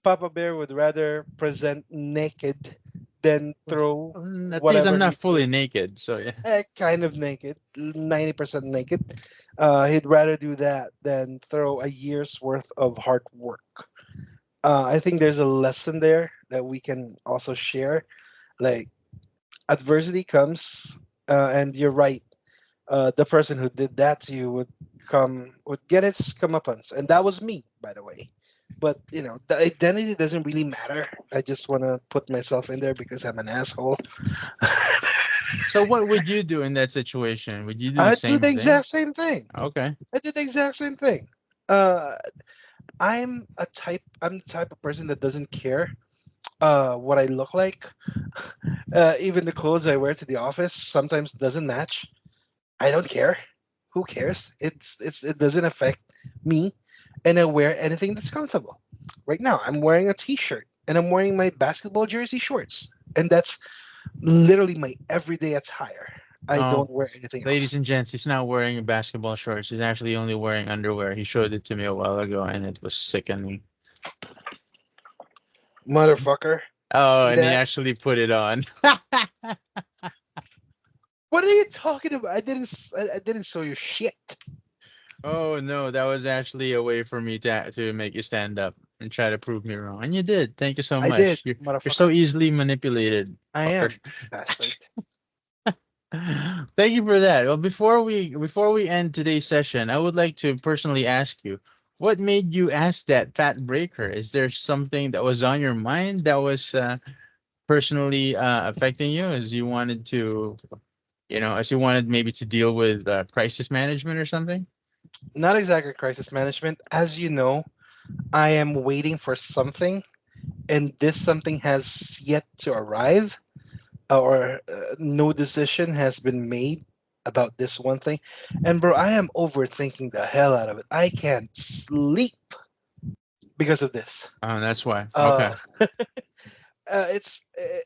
Papa Bear would rather present naked than throw At least I'm whatever not he fully threw. naked, so yeah. Kind of naked, 90% naked. He'd rather do that than throw a year's worth of hard work. I think there's a lesson there that we can also share. Like, adversity comes, and you're right. The person who did that to you would get its comeuppance, and that was me, by the way. But the identity doesn't really matter. I just want to put myself in there because I'm an asshole. So what would you do in that situation? Would you do the I do same the thing? exact same thing. Okay. I did the exact same thing. Uh, I'm the type of person that doesn't care what I look like. Even the clothes I wear to the office sometimes doesn't match. I don't care. Who cares? It doesn't affect me, and I wear anything that's comfortable. Right now, I'm wearing a t-shirt and I'm wearing my basketball jersey shorts, and that's literally my everyday attire. I Oh, don't wear anything ladies else. and gents, he's not wearing basketball shorts. He's actually only wearing underwear. He showed it to me a while ago, and it was sickening. Motherfucker. Oh, See and he that? actually put it on. What are you talking about? I didn't show you shit. Oh no, that was actually a way for me to make you stand up and try to prove me wrong. And you did. Thank you so I did, much. You're so motherfucker. easily manipulated, I fucker. am, bastard. Thank you for that. Well, before we end today's session, I would like to personally ask you, what made you ask that fat breaker? Is there something that was on your mind that was personally affecting you as you wanted to, as you wanted maybe to deal with crisis management or something? Not exactly crisis management. As you know, I am waiting for something, and this something has yet to arrive, or no decision has been made about this one thing. And bro, I am overthinking the hell out of it. I can't sleep because of this. Oh, that's why. Uh, Okay.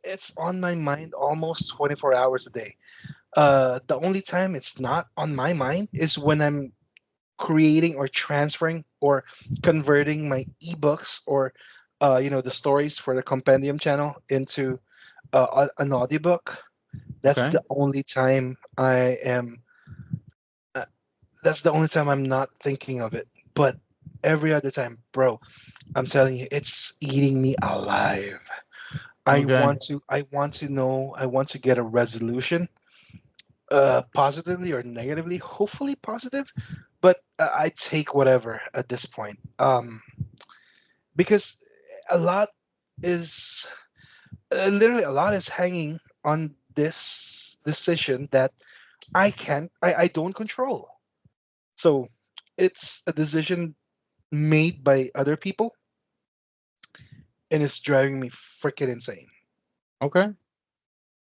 it's on my mind almost 24 hours a day. The only time it's not on my mind is when I'm creating or transferring or converting my ebooks or the stories for the Compendium channel into an audiobook. That's Okay. the only time I am. Uh, that's the only time I'm not thinking of it. But every other time, bro, I'm telling you, it's eating me alive. Okay. I want to know. I want to get a resolution, positively or negatively. Hopefully positive, but I take whatever at this point. Because a lot is literally a lot is hanging on this decision that I don't control. So it's a decision made by other people, and it's driving me freaking insane. Okay.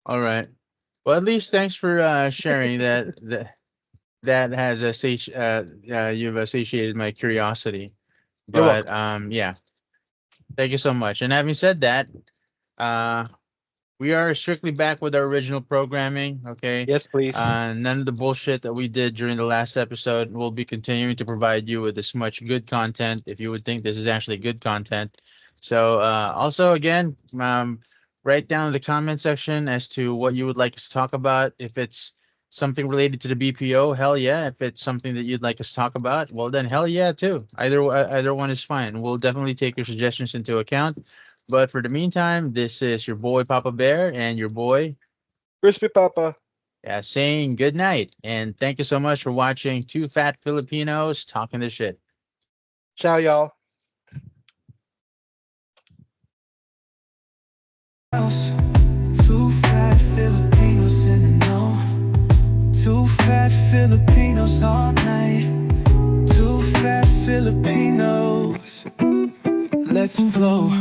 All right. Well, at least thanks for sharing that has you've satiated my curiosity. You're But welcome. yeah, thank you so much. And having said that, uh, we are strictly back with our original programming. Okay, Yes, please. none of the bullshit that we did during the last episode. We'll be continuing to provide you with this much good content. If you would think this is actually good content, so also again, write down in the comment section as to what you would like us to talk about. If it's something related to the BPO, hell yeah. If it's something that you'd like us to talk about, well then hell yeah too. Either one is fine. We'll definitely take your suggestions into account. But for the meantime, this is your boy Papa Bear and your boy Crispy Papa. saying good night. And thank you so much for watching Two Fat Filipinos talking the shit. Ciao, y'all. House. Two fat Filipinos in the know. Two fat Filipinos all night. Two fat Filipinos. Let's flow.